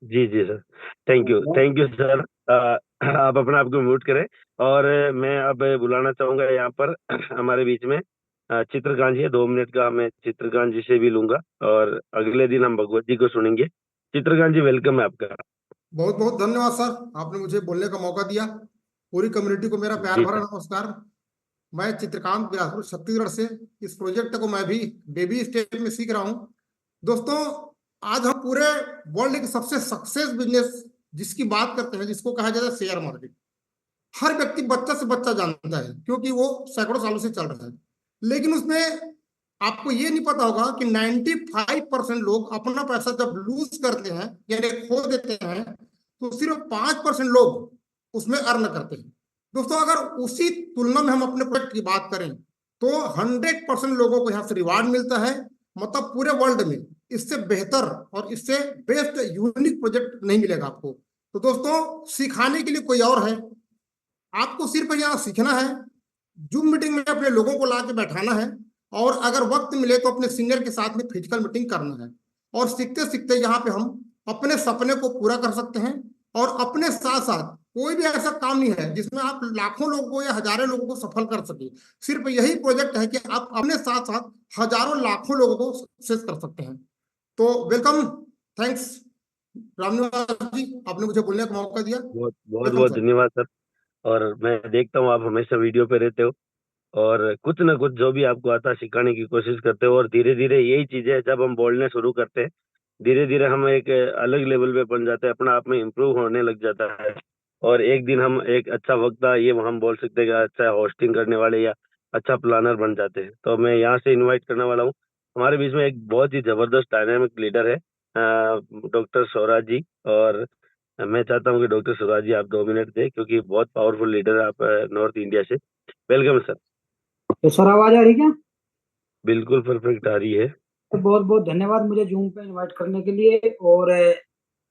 जी जी सर। Thank you sir. आप अपना आपको म्यूट करें। और मैं अब बुलाना चाहूंगा यहाँ पर हमारे बीच में चित्रकांत जी है। 2 मिनट का मैं चित्रकांत जी से भी लूंगा, और अगले दिन हम भगवत जी को सुनेंगे। चित्रकांत जी, वेलकम है आपका। बहुत बहुत धन्यवाद सर, आपने मुझे बोलने का मौका दिया। पूरी कम्युनिटी को मेरा प्यार जी भरा सर। नमस्कार। मैं चित्रकांत बिलासपुर छत्तीसगढ़ से। इस प्रोजेक्ट को मैं भी बेबी स्टेज में सीख रहा हूँ। दोस्तों, आज हम पूरे वर्ल्ड के सबसे सक्सेस बिजनेस जिसकी बात करते हैं, जिसको कहा जाता है शेयर मार्केट, हर व्यक्ति बच्चा से बच्चा जानता है क्योंकि वो सैकड़ों सालों से चल रहा है। लेकिन उसमें आपको ये नहीं पता होगा कि 95% लोग अपना पैसा जब लूज करते हैं यानी खो देते हैं, तो सिर्फ 5% लोग उसमें अर्न करते हैं। दोस्तों, अगर उसी तुलना में हम अपने प्रोजेक्ट की बात करें तो 100% लोगों को यहाँ से रिवार्ड मिलता है। मतलब पूरे वर्ल्ड में इससे बेहतर और इससे बेस्ट यूनिक प्रोजेक्ट नहीं मिलेगा आपको। तो दोस्तों, सिखाने के लिए कोई और है, आपको सिर्फ यहाँ सीखना है, जूम मीटिंग में अपने लोगों को ला के बैठाना है, और अगर वक्त मिले तो अपने सीनियर के साथ में फिजिकल मीटिंग करना है। और सीखते सीखते यहाँ पे हम अपने सपने को पूरा कर सकते हैं। और अपने साथ साथ कोई भी ऐसा काम नहीं है जिसमें आप लाखों लोगों को या हजारों लोगों को सफल कर सके। सिर्फ यही प्रोजेक्ट है कि आप अपने साथ साथ हजारों लाखों लोगों को सक्सेस कर सकते हैं। तो वेलकम, थैंक्स रामनिवास जी, आपने मुझे बोलने का मौका दिया। बहुत बहुत वेलकम बहुत सर। धन्यवाद सर। और मैं देखता हूँ आप हमेशा वीडियो पे रहते हो और कुछ ना कुछ जो भी आपको आता है सिखाने की कोशिश करते हो, और धीरे धीरे यही चीजें जब हम बोलने शुरू करते हैं, धीरे धीरे हम एक अलग लेवल पे बन जाते हैं, अपना आप में इम्प्रूव होने लग जाता है। और एक दिन हम एक अच्छा वक्ता, ये हम बोल सकते हैं कि अच्छा होस्टिंग करने वाले या अच्छा प्लानर बन जाते हैं। तो मैं यहाँ से इनवाइट करने वाला हूँ, हमारे बीच में एक बहुत ही जबरदस्त डायनामिक लीडर है, डॉक्टर स्वराज जी। और मैं चाहता हूँ कि डॉक्टर स्वराज जी आप 2 मिनट दें, क्योंकि बहुत पावरफुल लीडर है आप नॉर्थ इंडिया से। Welcome sir. तो सर आवाज आ रही क्या? बिल्कुल परफेक्ट आ रही है। तो बहुत बहुत धन्यवाद मुझे जूम पे इनवाइट करने के लिए, और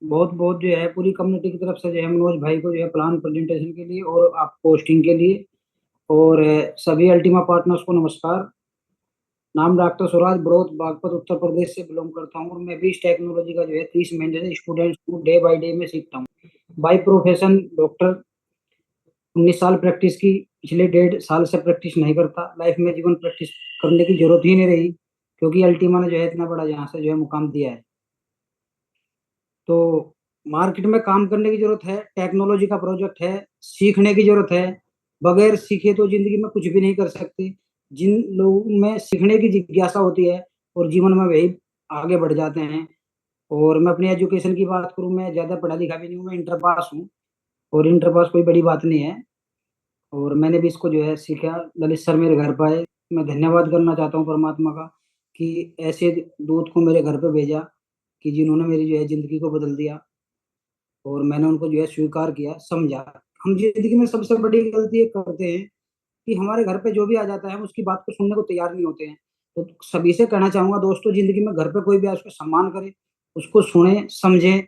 बहुत बहुत जो है पूरी कम्युनिटी की तरफ से जो है मनोज भाई को जो है प्लान प्रेजेंटेशन के लिए और आप पोस्टिंग के लिए, और सभी अल्टीमा पार्टनर्स को नमस्कार। नाम डॉक्टर स्वराज ब्रोथ बागपत उत्तर प्रदेश से बिलोंग करता हूँ, और मैं भी इस टेक्नोलॉजी का जो है 30 महीने से स्टूडेंट्स को डे बाय डे में सीखता हूँ। बाई प्रोफेशन डॉक्टर, 19 साल प्रैक्टिस की, पिछले 1.5 साल से प्रैक्टिस नहीं करता। लाइफ में जीवन प्रैक्टिस करने की जरूरत ही नहीं रही, क्योंकि अल्टीमा ने जो है इतना बड़ा यहाँ से जो है मुकाम दिया है। तो मार्केट में काम करने की जरूरत है, टेक्नोलॉजी का प्रोजेक्ट है, सीखने की जरूरत है। बगैर सीखे तो जिंदगी में कुछ भी नहीं कर सकते। जिन लोगों में सीखने की जिज्ञासा होती है और जीवन में वही आगे बढ़ जाते हैं। और मैं अपनी एजुकेशन की बात करूँ, मैं ज्यादा पढ़ा लिखा भी नहीं हूँ, मैं इंटर पास हूँ, और इंटर पास कोई बड़ी बात नहीं है। और मैंने भी इसको जो है सीखा, ललित सर मेरे घर पे आए। मैं धन्यवाद करना चाहता हूँ परमात्मा का कि ऐसे दूत को मेरे घर पे भेजा कि जिन्होंने मेरी जो है जिंदगी को बदल दिया, और मैंने उनको जो है स्वीकार किया, समझा। हम जिंदगी में सबसे बड़ी गलती ये करते हैं कि हमारे घर पे जो भी आ जाता है हम उसकी बात को सुनने को तैयार नहीं होते हैं। तो सभी से कहना चाहूंगा दोस्तों, जिंदगी में घर पे कोई भी आए उसको सम्मान करें, उसको सुने समझे।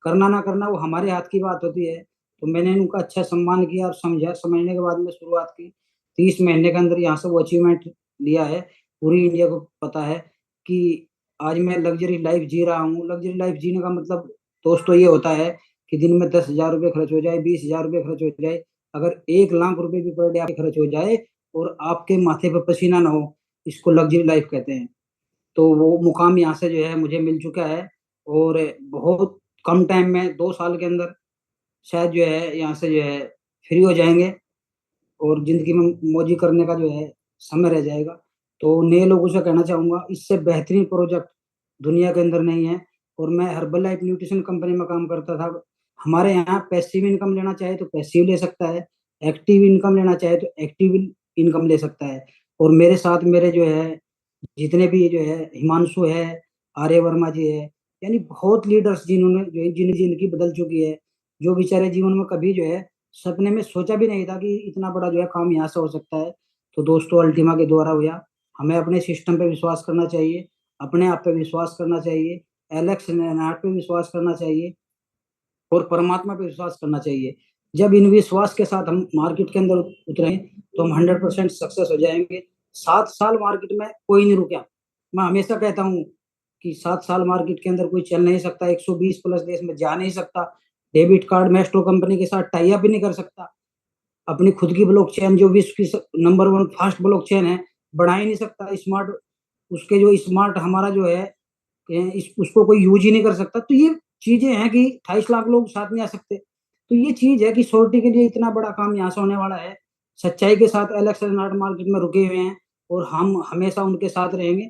करना ना करना वो हमारे हाथ की बात होती है। तो मैंने उनका अच्छा सम्मान किया और समझा, समझने के बाद में शुरुआत की। 30 महीने के अंदर यहाँ से वो अचीवमेंट लिया है। पूरी इंडिया को पता है कि आज मैं लग्जरी लाइफ जी रहा हूँ। लग्जरी लाइफ जीने का मतलब दोस्तों ये होता है कि दिन में 10,000 रुपये खर्च हो जाए, 20,000 रुपये खर्च हो जाए, अगर 1 लाख रुपए भी पर डे आपके खर्च हो जाए और आपके माथे पे पसीना ना हो, इसको लग्जरी लाइफ कहते हैं। तो वो मुकाम यहाँ से जो है मुझे मिल चुका है, और बहुत कम टाइम में 2 साल के अंदर शायद जो है यहाँ से जो है फ्री हो जाएंगे, और जिंदगी में मौजी करने का जो है समय रह जाएगा। तो नए लोगों से कहना चाहूंगा, इससे बेहतरीन प्रोजेक्ट दुनिया के अंदर नहीं है। और मैं हर्बल लाइफ न्यूट्रिशन कंपनी में काम करता था। हमारे यहाँ पैसिव इनकम लेना चाहे तो पैसिव ले सकता है, एक्टिव इनकम लेना चाहे तो एक्टिव इनकम ले सकता है। और मेरे साथ मेरे जो है जितने भी जो है हिमांशु है, आर्य वर्मा जी है, यानी बहुत लीडर्स जिन्होंने जो है जिंदगी बदल चुकी है, जो बेचारे जीवन में कभी जो है सपने में सोचा भी नहीं था कि इतना बड़ा जो है काम यहाँ से हो सकता है। तो दोस्तों अल्टीमा के द्वारा हुआ। हमें अपने सिस्टम पे विश्वास करना चाहिए, अपने आप पे विश्वास करना चाहिए, एलेक्स लेनार्ड पे विश्वास करना चाहिए, और परमात्मा पे विश्वास करना चाहिए। जब इन विश्वास के साथ हम मार्केट के अंदर उतरे तो हम 100% सक्सेस हो जाएंगे। 7 साल मार्केट में कोई नहीं रुका। मैं हमेशा कहता हूँ कि 7 साल मार्केट के अंदर कोई चल नहीं सकता, 120 प्लस देश में जा नहीं सकता, डेबिट कार्ड मेस्ट्रो कंपनी के साथ टाई अप भी नहीं कर सकता, अपनी खुद की ब्लॉकचेन जो विश्व की नंबर 1 फास्ट ब्लॉकचेन है बढ़ा ही नहीं सकता। स्मार्ट उसके जो स्मार्ट हमारा जो है उसको कोई यूज ही नहीं कर सकता। तो ये चीजें हैं कि 28 लाख लोग साथ नहीं आ सकते। तो ये चीज है कि सोल्टी के लिए इतना बड़ा काम यहाँ से होने वाला है। सच्चाई के साथ एलेक्स एस्टार्ट मार्केट में रुके हुए हैं और हम हमेशा उनके साथ रहेंगे।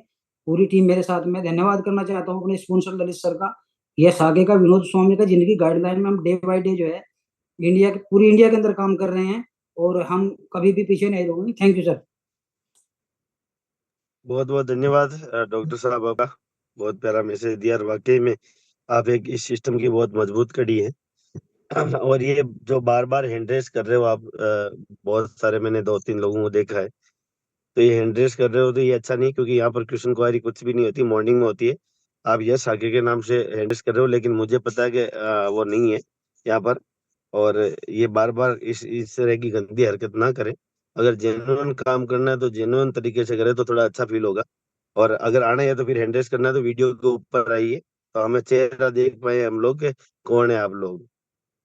पूरी टीम मेरे साथ में। धन्यवाद करना चाहता हूँ अपने स्पॉन्सर ललित सर का, यश आगे का, विनोद स्वामी का, जिनकी गाइडलाइन में हम डे बाय डे जो है पूरी इंडिया के अंदर काम कर रहे हैं और हम कभी भी पीछे नहीं रहेंगे। Thank you sir. बहुत बहुत धन्यवाद डॉक्टर साहब आपका, बहुत प्यारा मैसेज दिया और वाकई में आप एक इस सिस्टम की बहुत मजबूत कड़ी है। और ये जो बार बार हैंड रेस कर रहे हो आप, बहुत सारे मैंने 2-3 लोगों को देखा है, तो ये हैंड रेस कर रहे हो तो ये अच्छा नहीं, क्योंकि यहाँ पर क्वेश्चन क्वारी कुछ भी नहीं होती, मॉर्निंग में होती है। आप यस आगे के नाम से हैंड रेस कर रहे हो, लेकिन मुझे पता है कि वो नहीं है यहाँ पर। और ये बार बार इस तरह की गंदी हरकत ना करें। अगर जेन्युइन काम करना है तो जेन्युइन तरीके से करें तो थोड़ा अच्छा फील होगा। और अगर आना है तो फिर हैंड रेस करना है तो वीडियो के ऊपर आइए, तो हमें चेहरा देख पाए हम लोग के कौन है आप लोग।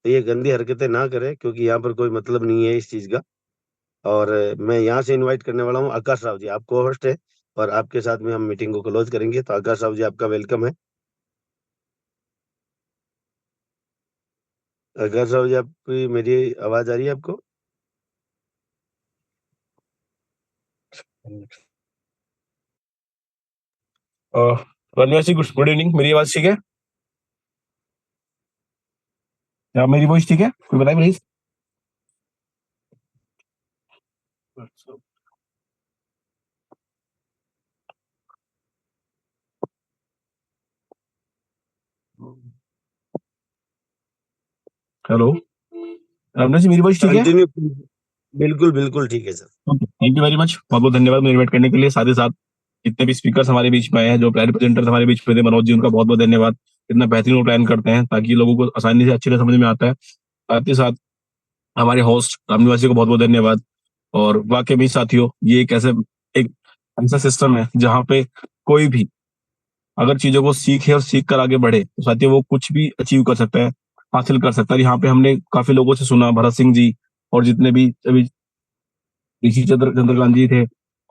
तो ये गंदी हरकतें ना करें, क्योंकि यहाँ पर कोई मतलब नहीं है इस चीज का। और मैं यहाँ से इनवाइट करने वाला हूँ आकाश राव जी, आप को होस्ट है और आपके साथ में हम मीटिंग को क्लोज करेंगे। तो आकाश राव जी, आपका वेलकम है। आकाश राव जी, आपकी मेरी आवाज आ रही है आपको? Ranveer Singh, good evening. मेरी आवाज ठीक है? क्या मेरी वॉइस ठीक है? कोई बताए प्लीज। हेलो रणवीर सिंह, मेरी वॉइस ठीक है? कंटिन्यू। बिल्कुल बिल्कुल ठीक है sir. Thank you very much, बहुत बहुत धन्यवाद मुझे इन्वाइट करने के लिए। साथ ही साथ जितने भी स्पीकर्स हमारे बीच में आए हैं, जो प्लान प्रेजेंटर्स हमारे बीच में थे, मनोज जी, उनका बहुत बहुत धन्यवाद। इतना बेहतरीन वो प्लान करते हैं ताकि लोगों को आसानी से अच्छे से समझ में आता है। साथ ही साथ हमारे होस्ट रामनिवासी को बहुत बहुत धन्यवाद। और वाकई में साथियों, ये एक ऐसा सिस्टम है जहाँ पे कोई भी अगर चीजों को सीखे और सीख कर आगे बढ़े तो साथियों वो कुछ भी अचीव कर सकता है, हासिल कर सकता है। यहाँ पे हमने काफी लोगों से सुना, भरत सिंह जी और जितने भी अभी ऋषि चंद्रकांत जी थे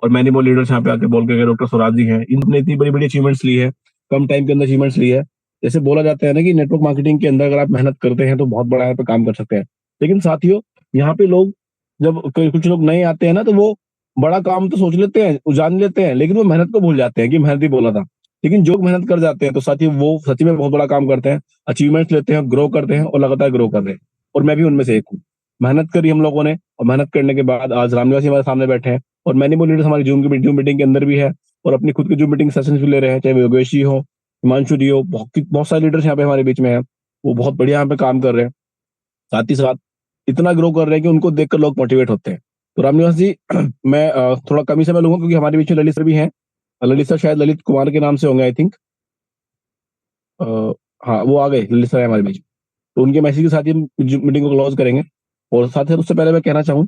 और मैंने वो लीडर्स यहाँ पे आके बोल के गए, डॉक्टर स्वराज जी हैं, इन्होंने इतनी बड़ी बड़ी अचीवमेंट्स ली है, कम टाइम के अंदर अचीवमेंट्स ली है। जैसे बोला जाता है ना कि नेटवर्क मार्केटिंग के अंदर अगर आप मेहनत करते हैं तो बहुत बड़ा यहाँ पे काम कर सकते हैं। लेकिन साथियों, यहाँ पे लोग जब कुछ लोग नए आते हैं ना, तो वो बड़ा काम तो सोच लेते हैं, जान लेते हैं, लेकिन वो मेहनत को भूल जाते हैं कि मेहनत ही बोला था। लेकिन जो मेहनत कर जाते हैं तो साथियों वो सच में बहुत बड़ा काम करते हैं, अचीवमेंट्स लेते हैं, ग्रो करते हैं और लगातार ग्रो कर रहे हैं। और मैं भी उनमें से एक हूँ। मेहनत करी हम लोगों ने और मेहनत करने के बाद आज रामनिवासी हमारे सामने बैठे हैं और मैंने वो लीडर्स हमारी जूम मीटिंग के अंदर भी है और अपनी खुद की जूम मीटिंग सेशन भी ले रहे हैं, चाहे वो योगेश जी हो, हिमांशु जी हो, बहुत सारे लीडर्स यहाँ पे हमारे बीच में है, वो बहुत बढ़िया यहाँ पे काम कर रहे हैं। साथ ही साथ इतना ग्रो कर रहे हैं कि उनको देखकर लोग मोटिवेट होते हैं। तो रामनिवास जी, मैं थोड़ा कम ही समय लूंगा क्योंकि हमारे बीच में ललित सर भी हैं। ललित सर शायद ललित कुमार के नाम से होंगे, आई थिंक। हाँ, वो आ गए, ललित सर है हमारे बीच में। तो उनके मैसेज के साथ ही हम मीटिंग को क्लोज करेंगे। और साथ ही उससे पहले मैं कहना चाहूँ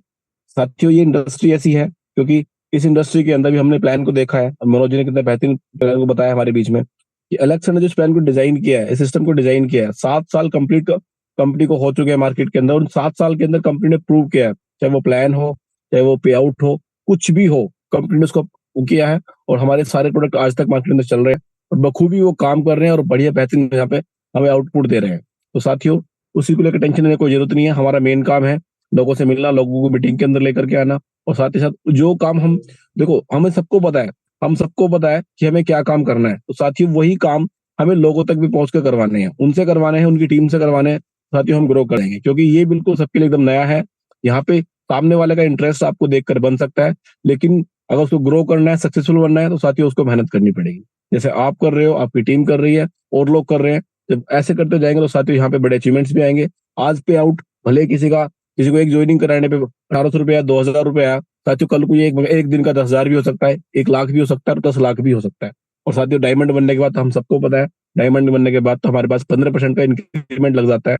साथियों, ये इंडस्ट्री ऐसी है क्योंकि इस इंडस्ट्री के अंदर भी हमने प्लान को देखा है और मनोज जी ने कितना बेहतरीन प्लान को बताया हमारे बीच में कि एलेक्स ने जिस प्लान को डिजाइन किया है, इस सिस्टम को डिजाइन किया है, 7 साल कंप्लीट कंपनी को हो चुके हैं मार्केट के अंदर और 7 साल के अंदर कंपनी ने प्रूव किया है, चाहे वो प्लान हो, चाहे वो पे आउट हो, कुछ भी हो, कंपनी ने उसको किया है और हमारे सारे प्रोडक्ट आज तक मार्केट में चल रहे हैं और बखूबी वो काम कर रहे हैं और बढ़िया बेहतरीन यहाँ पे हमें आउटपुट दे रहे हैं। तो साथियों, उसी को लेकर टेंशन लेने की कोई जरूरत नहीं है। हमारा मेन काम है लोगों से मिलना, लोगों को मीटिंग के अंदर लेकर के आना और साथ ही साथ जो काम हम देखो, हमें सबको पता है, हम सबको पता है कि हमें क्या काम करना है। तो साथियों वही काम हमें लोगों तक भी पहुंच कर करवाने हैं, उनसे करवाने हैं, उनकी टीम से करवाने हैं। साथियों हम ग्रो करेंगे क्योंकि ये बिल्कुल सबके लिए एकदम नया है। यहाँ पे सामने वाले का इंटरेस्ट आपको देखकर बन सकता है, लेकिन अगर उसको ग्रो करना है, सक्सेसफुल बनना है तो साथियों उसको मेहनत करनी पड़ेगी। जैसे आप कर रहे हो, आपकी टीम कर रही है और लोग कर रहे हैं। जब ऐसे करते जाएंगे तो साथियों यहाँ पे बड़े अचीवमेंट्स भी आएंगे। आज पे आउट भले किसी को एक ज्वाइनिंग कराने पे 1800 रुपया, 2000 रुपया आया, साथियों कल को ये एक दिन का 10,000 भी हो सकता है, 1 लाख भी हो सकता है और 10 लाख भी हो सकता है। और साथियों डायमंड बनने के बाद तो हम सबको पता है, डायमंड बनने के बाद तो हमारे पास 15% का इंक्रीमेंट लग जाता है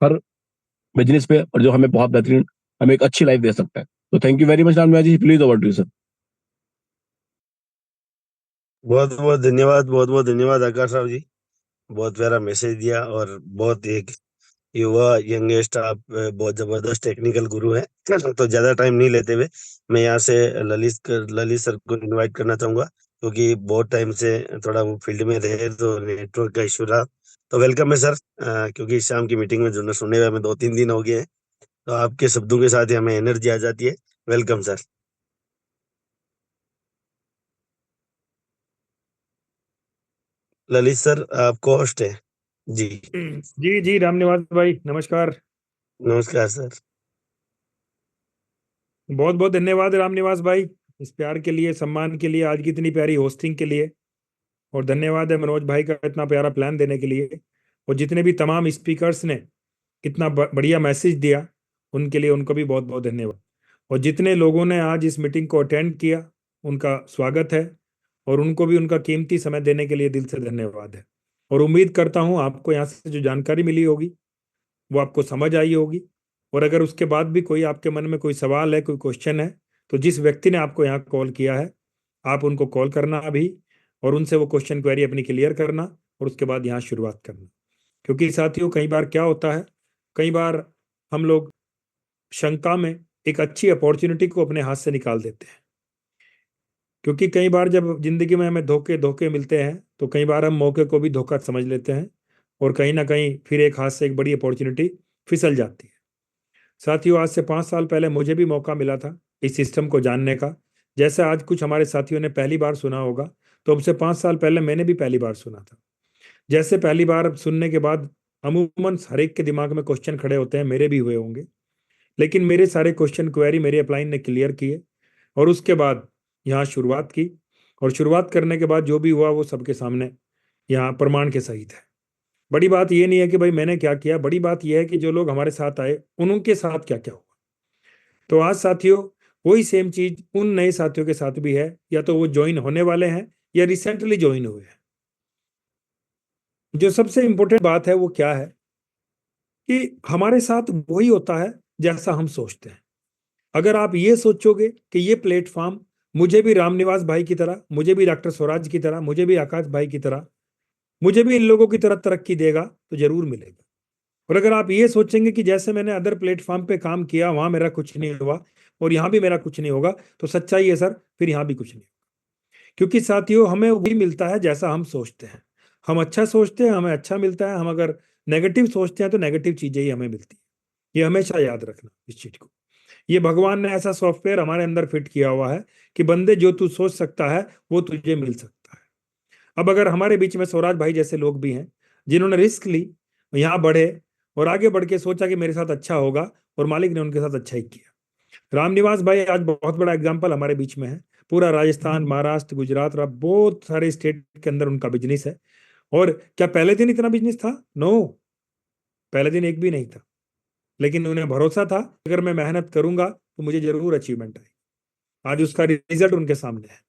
हर बिजनेस पे, और जो हमें बहुत बेहतरीन, हमें एक अच्छी लाइफ दे सकता है। तो thank you very much Ramniwas ji, please over to you sir. बहुत बहुत धन्यवाद, बहुत बहुत धन्यवाद आकाश राव जी, बहुत प्यारा मैसेज दिया और बहुत एक युवा यंगेस्ट आप बहुत जबरदस्त टेक्निकल गुरु हैं। तो ज्यादा टाइम नहीं लेते हुए मैं यहाँ से ललित सर को इनवाइट करना चाहूंगा, क्योंकि बहुत टाइम से थोड़ा वो फील्ड में रहे तो नेटवर्क का इशू रहा। तो वेलकम है सर, क्योंकि शाम की मीटिंग में जुड़ना सुने हुए हमें 2-3 दिन हो गए हैं, तो आपके शब्दों के साथ ही हमें एनर्जी आ जाती है। Welcome sir. ललित सर आपको होस्ट है जी। जी जी रामनिवास भाई नमस्कार। नमस्कार सर। बहुत बहुत धन्यवाद रामनिवास भाई इस प्यार के लिए, सम्मान के लिए, आज की इतनी प्यारी होस्टिंग के लिए। और धन्यवाद है मनोज भाई का इतना प्यारा प्लान देने के लिए। और जितने भी तमाम स्पीकर्स ने इतना बढ़िया मैसेज दिया उनके लिए उनको भी बहुत बहुत धन्यवाद। और जितने लोगों ने आज इस मीटिंग को अटेंड किया उनका स्वागत है और उनको भी उनका कीमती समय देने के लिए दिल से धन्यवाद है। और उम्मीद करता हूँ आपको यहाँ से जो जानकारी मिली होगी वो आपको समझ आई होगी। और अगर उसके बाद भी कोई आपके मन में कोई सवाल है, कोई क्वेश्चन है, तो जिस व्यक्ति ने आपको यहाँ कॉल किया है आप उनको कॉल करना अभी और उनसे वो क्वेश्चन क्वेरी अपनी क्लियर करना और उसके बाद यहाँ शुरुआत करना। क्योंकि साथियों कई बार क्या होता है, कई बार हम लोग शंका में एक अच्छी अपॉर्चुनिटी को अपने हाथ से निकाल देते हैं। क्योंकि कई बार जब जिंदगी में हमें धोखे धोखे मिलते हैं तो कई बार हम मौके को भी धोखा समझ लेते हैं और कहीं ना कहीं फिर एक हाथ से एक बड़ी अपॉर्चुनिटी फिसल जाती है। साथियों आज से 5 साल पहले मुझे भी मौका मिला था इस सिस्टम को जानने का। जैसे आज कुछ हमारे साथियों ने पहली बार सुना होगा तो अब से 5 साल पहले मैंने भी पहली बार सुना था। जैसे पहली बार सुनने के बाद अमूमन हर एक के दिमाग में क्वेश्चन खड़े होते हैं, मेरे भी हुए होंगे। लेकिन मेरे सारे क्वेश्चन क्वेरी मेरे अपलाइन ने क्लियर किए और उसके बाद यहाँ शुरुआत की। और शुरुआत करने के बाद जो भी हुआ वो सबके सामने यहाँ प्रमाण के सहित है। बड़ी बात ये नहीं है कि भाई मैंने क्या किया, बड़ी बात यह है कि जो लोग हमारे साथ आए उनके साथ क्या क्या हुआ। तो आज साथियों वही सेम चीज उन नए साथियों के साथ भी है, या तो वो ज्वाइन होने वाले हैं या रिसेंटली ज्वाइन हुए हैं। जो सबसे इंपॉर्टेंट बात है वो क्या है कि हमारे साथ वही होता है जैसा हम सोचते हैं। अगर आप ये सोचोगे कि ये प्लेटफॉर्म मुझे भी रामनिवास भाई की तरह, मुझे भी डॉक्टर स्वराज की तरह, मुझे भी आकाश भाई की तरह, मुझे भी इन लोगों की तरह तरक्की देगा, तो जरूर मिलेगा। और अगर आप ये सोचेंगे कि जैसे मैंने अदर प्लेटफॉर्म पे काम किया वहां मेरा कुछ नहीं हुआ और यहाँ भी मेरा कुछ नहीं होगा, तो सच्चाई है सर फिर यहाँ भी कुछ नहीं होगा। क्योंकि साथियों हमें वही मिलता है जैसा हम सोचते हैं। हम अच्छा सोचते हैं हमें अच्छा मिलता है, हम अगर नेगेटिव सोचते हैं तो नेगेटिव चीजें ही हमें मिलती है। ये हमेशा याद रखना इस चीज को। ये भगवान ने ऐसा सॉफ्टवेयर हमारे अंदर फिट किया हुआ है कि बंदे जो तू सोच सकता है वो तुझे मिल सकता है। अब अगर हमारे बीच में स्वराज भाई जैसे लोग भी हैं जिन्होंने रिस्क ली, यहाँ बढ़े और आगे बढ़ के सोचा कि मेरे साथ अच्छा होगा और मालिक ने उनके साथ अच्छा ही किया। रामनिवास भाई आज बहुत बड़ा एग्जाम्पल हमारे बीच में है। पूरा राजस्थान, महाराष्ट्र, गुजरात और बहुत सारे स्टेट के अंदर उनका बिजनेस है। और क्या पहले दिन इतना बिजनेस था? नो, पहले दिन एक भी नहीं था। लेकिन उन्हें भरोसा था अगर मैं मेहनत करूंगा तो मुझे जरूर अचीवमेंट आएगी। आज उसका रिजल्ट उनके सामने है।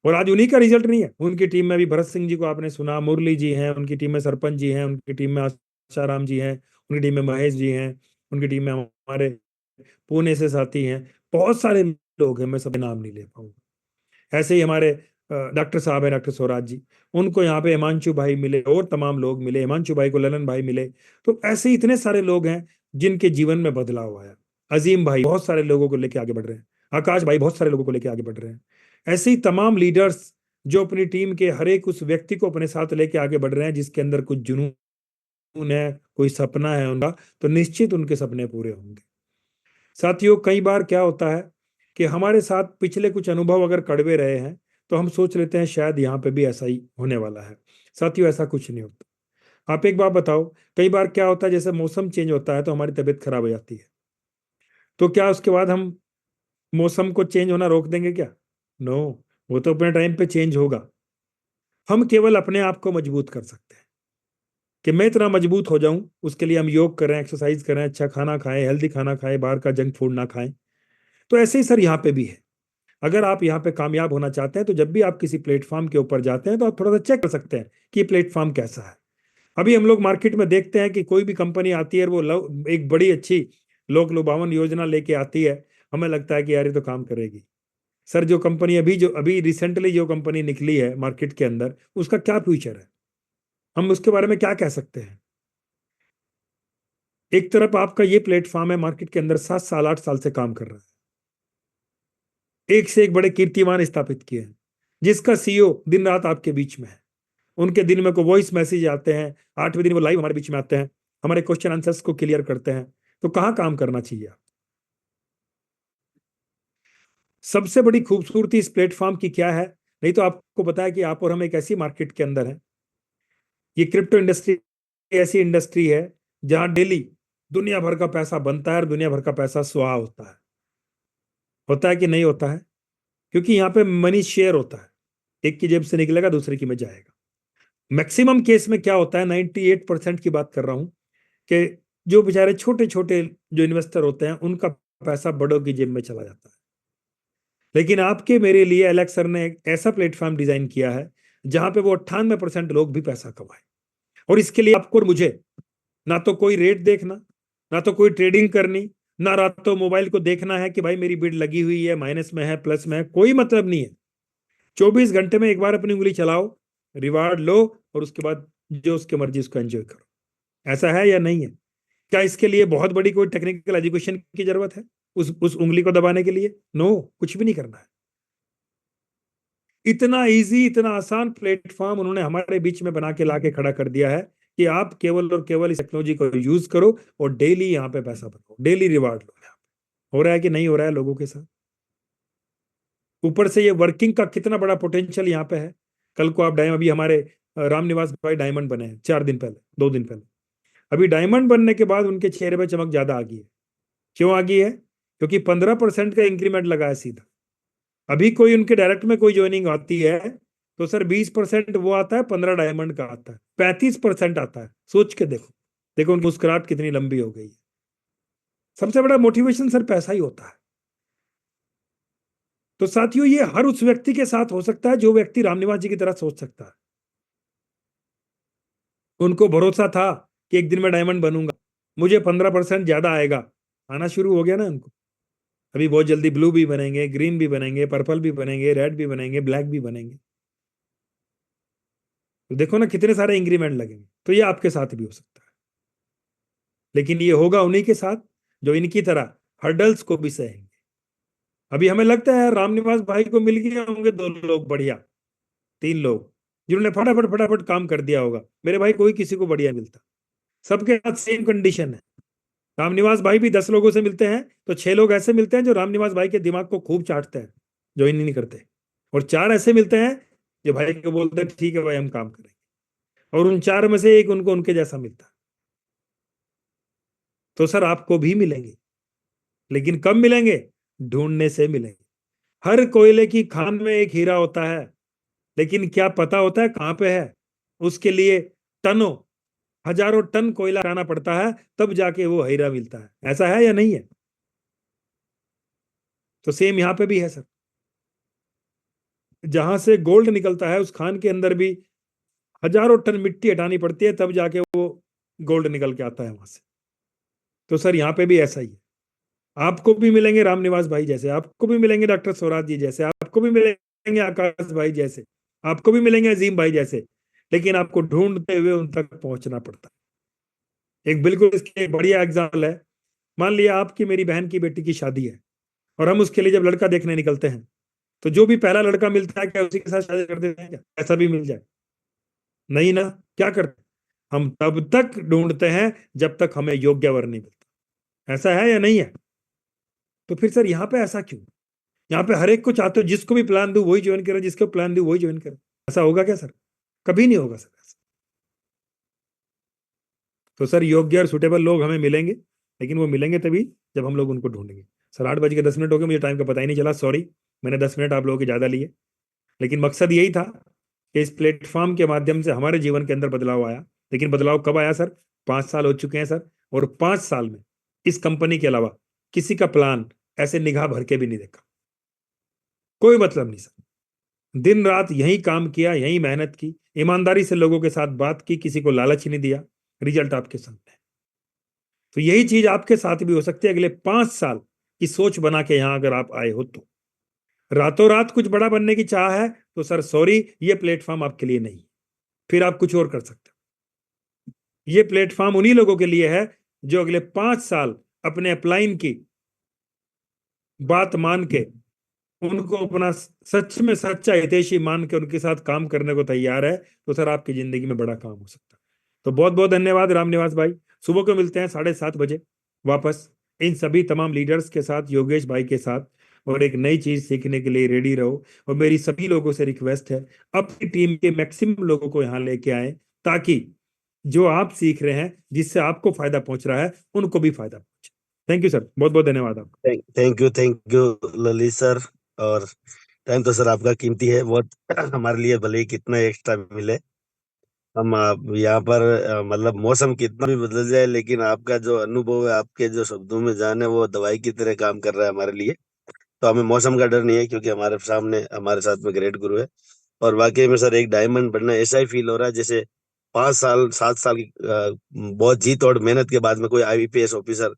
और आज उन्हीं का रिजल्ट नहीं है, उनकी टीम में भी भरत सिंह जी को आपने सुना, मुरली जी हैं, उनकी टीम में सरपंच जी हैं, उनकी टीम में आशाराम जी हैं, उनकी टीम में महेश जी हैं, उनकी टीम में हमारे पुणे से साथी हैं। बहुत सारे लोग हैं, मैं सब नाम नहीं ले पाऊंगा। ऐसे ही हमारे डॉक्टर साहब हैं, डॉक्टर स्वराज जी, उनको यहाँ पे हिमांशु भाई मिले और तमाम लोग मिले। हिमांशु भाई को ललन भाई मिले। तो ऐसे ही इतने सारे लोग हैं जिनके जीवन में बदलाव आया। अजीम भाई बहुत सारे लोगों को लेके आगे बढ़ रहे हैं। आकाश भाई बहुत सारे लोगों को लेके आगे बढ़ रहे हैं। ऐसे ही तमाम लीडर्स जो अपनी टीम के हर एक उस व्यक्ति को अपने साथ लेके आगे बढ़ रहे हैं जिसके अंदर कुछ जुनून है, कोई सपना है उनका, तो निश्चित उनके सपने पूरे होंगे। साथियों कई बार क्या होता है कि हमारे साथ पिछले कुछ अनुभव अगर कड़वे रहे हैं तो हम सोच लेते हैं शायद यहाँ पे भी ऐसा ही होने वाला है। साथियों ऐसा कुछ नहीं होता। आप एक बात बताओ, कई बार क्या होता है जैसे मौसम चेंज होता है तो हमारी तबीयत खराब हो जाती है, तो क्या उसके बाद हम मौसम को चेंज होना रोक देंगे क्या? नो, वो तो अपने टाइम पे चेंज होगा। हम केवल अपने आप को मजबूत कर सकते हैं कि मैं इतना मजबूत हो जाऊं, उसके लिए हम योग करें, एक्सरसाइज करें, अच्छा खाना खाएं, हेल्दी खाना खाएं, बाहर का जंक फूड ना खाएं। तो ऐसे ही सर यहाँ पे भी है। अगर आप यहाँ पे कामयाब होना चाहते हैं तो जब भी आप किसी प्लेटफॉर्म के ऊपर जाते हैं तो आप थोड़ा सा चेक कर सकते हैं कि ये प्लेटफॉर्म कैसा है। अभी हम लोग मार्केट में देखते हैं कि कोई भी कंपनी आती है, वो एक बड़ी अच्छी लोक लुभावन योजना लेके आती है, हमें लगता है कि यार ये तो काम करेगी। सर जो कंपनी अभी रिसेंटली जो कंपनी निकली है मार्केट के अंदर, उसका क्या फ्यूचर है, हम उसके बारे में क्या कह सकते हैं? एक तरफ आपका ये प्लेटफॉर्म है मार्केट के अंदर 7 साल 8 साल से काम कर रहा है, एक से एक बड़े कीर्तिमान स्थापित किए हैं, जिसका सीईओ दिन रात आपके बीच में है। उनके दिन में को वॉइस मैसेज आते हैं, 8वें दिन वो लाइव हमारे बीच में आते हैं, हमारे क्वेश्चन आंसर्स को क्लियर करते हैं। तो कहाँ काम करना चाहिए? सबसे बड़ी खूबसूरती इस प्लेटफॉर्म की क्या है? नहीं तो आपको पता है कि आप और हम एक ऐसी मार्केट के अंदर हैं। ये क्रिप्टो इंडस्ट्री ऐसी इंडस्ट्री है जहां डेली दुनिया भर का पैसा बनता है और दुनिया भर का पैसा स्वाहा होता है कि नहीं होता है? क्योंकि यहाँ पे मनी शेयर होता है, एक की जेब से निकलेगा दूसरे की में जाएगा। मैक्सिमम केस में क्या होता है, 98% की बात कर रहा हूं, कि जो बेचारे छोटे छोटे जो इन्वेस्टर होते हैं उनका पैसा बड़ों की जेब में चला जाता है। लेकिन आपके मेरे लिए एलेक्स सर ने एक ऐसा प्लेटफॉर्म डिजाइन किया है जहां पे वो 98% लोग भी पैसा कमाए। और इसके लिए आपको और मुझे ना तो कोई रेट देखना, ना तो कोई ट्रेडिंग करनी, ना रात तो मोबाइल को देखना है कि भाई मेरी बिड लगी हुई है, माइनस में है, प्लस में है, कोई मतलब नहीं है। 24 घंटे में एक बार अपनी उंगली चलाओ, रिवार्ड लो और उसके बाद जो उसके मर्जी उसको एंजॉय करो। ऐसा है या नहीं है? क्या इसके लिए बहुत बड़ी कोई टेक्निकल एजुकेशन की जरूरत है उस उंगली को दबाने के लिए? नो, कुछ भी नहीं करना है। इतना इजी, इतना आसान प्लेटफॉर्म उन्होंने हमारे बीच में बना के लाके खड़ा कर दिया है कि आप केवल और केवल इस टेक्नोलॉजी को यूज करो और डेली यहाँ पे पैसा बनाओ, डेली रिवार्ड लो। यहाँ पे हो रहा है कि नहीं हो रहा है लोगों के साथ? ऊपर से ये वर्किंग का कितना बड़ा पोटेंशियल यहाँ पे है। कल को आप अभी हमारे रामनिवास भाई डायमंड बने हैं 4 दिन पहले, 2 दिन पहले। अभी डायमंड बनने के बाद उनके चेहरे पे चमक ज्यादा आ गई है। क्यों आ गई है? क्योंकि 15% का इंक्रीमेंट लगा है सीधा। अभी कोई उनके डायरेक्ट में कोई ज्वाइनिंग आती है तो सर 20% वो आता है, 15 डायमंड का आता है, 35% आता है। सोच के देखो, देखो उनकी मुस्कुराहट कितनी लंबी हो गई है। सबसे बड़ा मोटिवेशन सर पैसा ही होता है। तो साथियों, ये हर उस व्यक्ति के साथ हो सकता है जो व्यक्ति रामनिवास जी की तरह सोच सकता है। उनको भरोसा था कि एक दिन मैं डायमंड बनूंगा, मुझे 15% ज्यादा आएगा। आना शुरू हो गया ना उनको। अभी बहुत जल्दी ब्लू भी बनेंगे, ग्रीन भी बनेंगे, पर्पल भी बनेंगे, रेड भी बनेंगे, ब्लैक भी बनेंगे। तो देखो ना कितने सारे इंक्रीमेंट लगेंगे। तो ये आपके साथ भी हो सकता है, लेकिन ये होगा उन्हीं के साथ जो इनकी तरह हर्डल्स को भी सहेंगे। अभी हमें लगता है रामनिवास भाई को मिल गए होंगे 2 लोग बढ़िया, 3 लोग जिन्होंने फटाफट फटाफट काम कर दिया होगा। मेरे भाई कोई किसी को बढ़िया मिलता, सबके साथ सेम कंडीशन है। रामनिवास भाई भी 10 लोगों से मिलते हैं तो 6 लोग ऐसे मिलते हैं जो रामनिवास भाई के दिमाग को खूब चाटते हैं, ज्वाइन नहीं करते, और 4 ऐसे मिलते हैं जो भाई को बोलते हैं ठीक है भाई हम काम करेंगे, और उन 4 में से एक उनको उनके जैसा मिलता है। तो सर आपको भी मिलेंगे, लेकिन कब मिलेंगे? ढूंढने से मिलेंगे। हर कोयले की खान में एक हीरा होता है, लेकिन क्या पता होता है कहां पे है? उसके लिए टनों, हजारों टन कोयला लाना पड़ता है, तब जाके वो हीरा मिलता है। ऐसा है या नहीं है? तो सेम यहां पे भी है सर। जहां से गोल्ड निकलता है उस खान के अंदर भी हजारों टन मिट्टी हटानी पड़ती है, तब जाके वो गोल्ड निकल के आता है वहां से। तो सर यहाँ पे भी ऐसा ही है। आपको भी मिलेंगे रामनिवास भाई जैसे, आपको भी मिलेंगे डॉक्टर स्वराज जी जैसे, आपको भी मिलेंगे आकाश भाई जैसे, आपको भी मिलेंगे अजीम भाई जैसे, लेकिन आपको ढूंढते हुए उन तक पहुंचना पड़ता है। एक बिल्कुल इसके बढ़िया एग्जाम्पल है। मान लिया आपकी मेरी बहन की बेटी की शादी है और हम उसके लिए जब लड़का देखने निकलते हैं तो जो भी पहला लड़का मिलता है क्या उसी के साथ शादी कर देते हैं? क्या ऐसा भी मिल जाए? नहीं ना। क्या करते हैं? हम तब तक ढूंढते हैं जब तक हमें योग्य वर नहीं मिलता। ऐसा है या नहीं है? तो फिर सर यहाँ पे ऐसा क्यों? यहाँ पे हर एक को चाहते हो जिसको भी प्लान दू वही ज्वाइन करे, जिसको प्लान दू वही ज्वाइन करे। ऐसा होगा क्या सर? कभी नहीं होगा सर ऐसा। तो सर योग्य और सुटेबल लोग हमें मिलेंगे, लेकिन वो मिलेंगे तभी जब हम लोग उनको ढूंढेंगे। सर 8:10 हो गए, मुझे टाइम का पता ही नहीं चला, सॉरी। मैंने 10 मिनट आप लोगों के ज्यादा लिए, लेकिन मकसद यही था कि इस प्लेटफॉर्म के माध्यम से हमारे जीवन के अंदर बदलाव आया। लेकिन बदलाव कब आया सर? 5 साल हो चुके हैं सर, और 5 साल में इस कंपनी के अलावा किसी का प्लान ऐसे निगाह भर के भी नहीं देखा। कोई मतलब नहीं सर। दिन रात यही काम किया, यही मेहनत की, ईमानदारी से लोगों के साथ बात की, किसी को लालच ही नहीं दिया। रिजल्ट आपके सामने। तो यही चीज आपके साथ भी हो सकती है। अगले 5 साल की सोच बना के यहां अगर आप आए हो तो रातों रात कुछ बड़ा बनने की चाह है तो सर सॉरी, ये प्लेटफॉर्म आपके लिए नहीं। फिर आप कुछ और कर सकते हो। ये प्लेटफॉर्म उन्हीं लोगों के लिए है जो अगले 5 साल अपने अपलाइन की बात मान के, उनको अपना सच में सच्चा हितैषी मान के उनके साथ काम करने को तैयार है। तो सर आपकी जिंदगी में बड़ा काम हो सकता है। तो बहुत बहुत धन्यवाद रामनिवास भाई। सुबह को मिलते हैं 7:30 बजे वापस इन सभी तमाम लीडर्स के साथ, योगेश भाई के साथ, और एक नई चीज सीखने के लिए रेडी रहो। और मेरी सभी लोगों से रिक्वेस्ट है, अपनी टीम के मैक्सिमम लोगों को यहाँ लेके आए, ताकि जो आप सीख रहे हैं, जिससे आपको फायदा पहुंच रहा है, उनको भी फायदा पहुंचे। थैंक यू सर, बहुत बहुत धन्यवाद आपका। Thank you Lalit sir. और टाइम तो सर आपका कीमती है बहुत हमारे लिए, भले ही कितना एक्स्ट्रा मिले। हम यहाँ पर मतलब मौसम कितना भी बदल जाए, लेकिन आपका जो अनुभव है, आपके जो शब्दों में जान है, वो दवाई की तरह काम कर रहा है हमारे लिए। तो हमें मौसम का डर नहीं है, क्योंकि हमारे सामने हमारे साथ में ग्रेट गुरु है। और वाकई में सर एक डायमंड बनना ऐसा ही फील हो रहा है जैसे 5 साल 7 साल की बहुत जी तोड़ मेहनत के बाद में कोई IPS ऑफिसर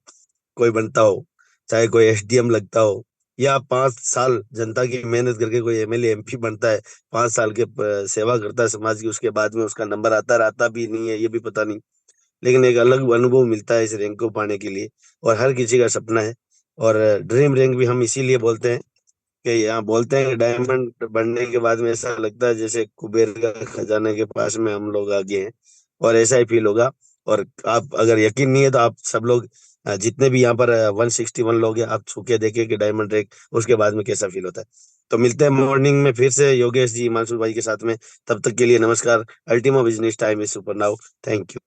कोई बनता हो, चाहे कोई SDM लगता हो, या 5 साल जनता की मेहनत करके कोई MLA MP बनता है, 5 साल के सेवा करता है समाज की, उसके बाद में उसका नंबर आता भी नहीं है, ये भी पता नहीं, लेकिन एक अलग अनुभव मिलता है इस रैंक को पाने के लिए। और हर किसी का सपना है, और ड्रीम रैंक भी हम इसीलिए बोलते हैं कि यहाँ बोलते हैं कि डायमंड बनने के बाद में ऐसा लगता है जैसे कुबेर का खजाने के पास में हम लोग आ गए हैं, और ऐसा ही फील होगा। और आप अगर यकीन नहीं है तो आप सब लोग जितने भी यहाँ पर 161 लोग हैं, आप छू के देखें कि डायमंड रैंक उसके बाद में कैसा फील होता है। तो मिलते हैं मॉर्निंग में फिर से योगेश जी, हिमांशु भाई के साथ में। तब तक के लिए नमस्कार। Ultima business time is super now. Thank you.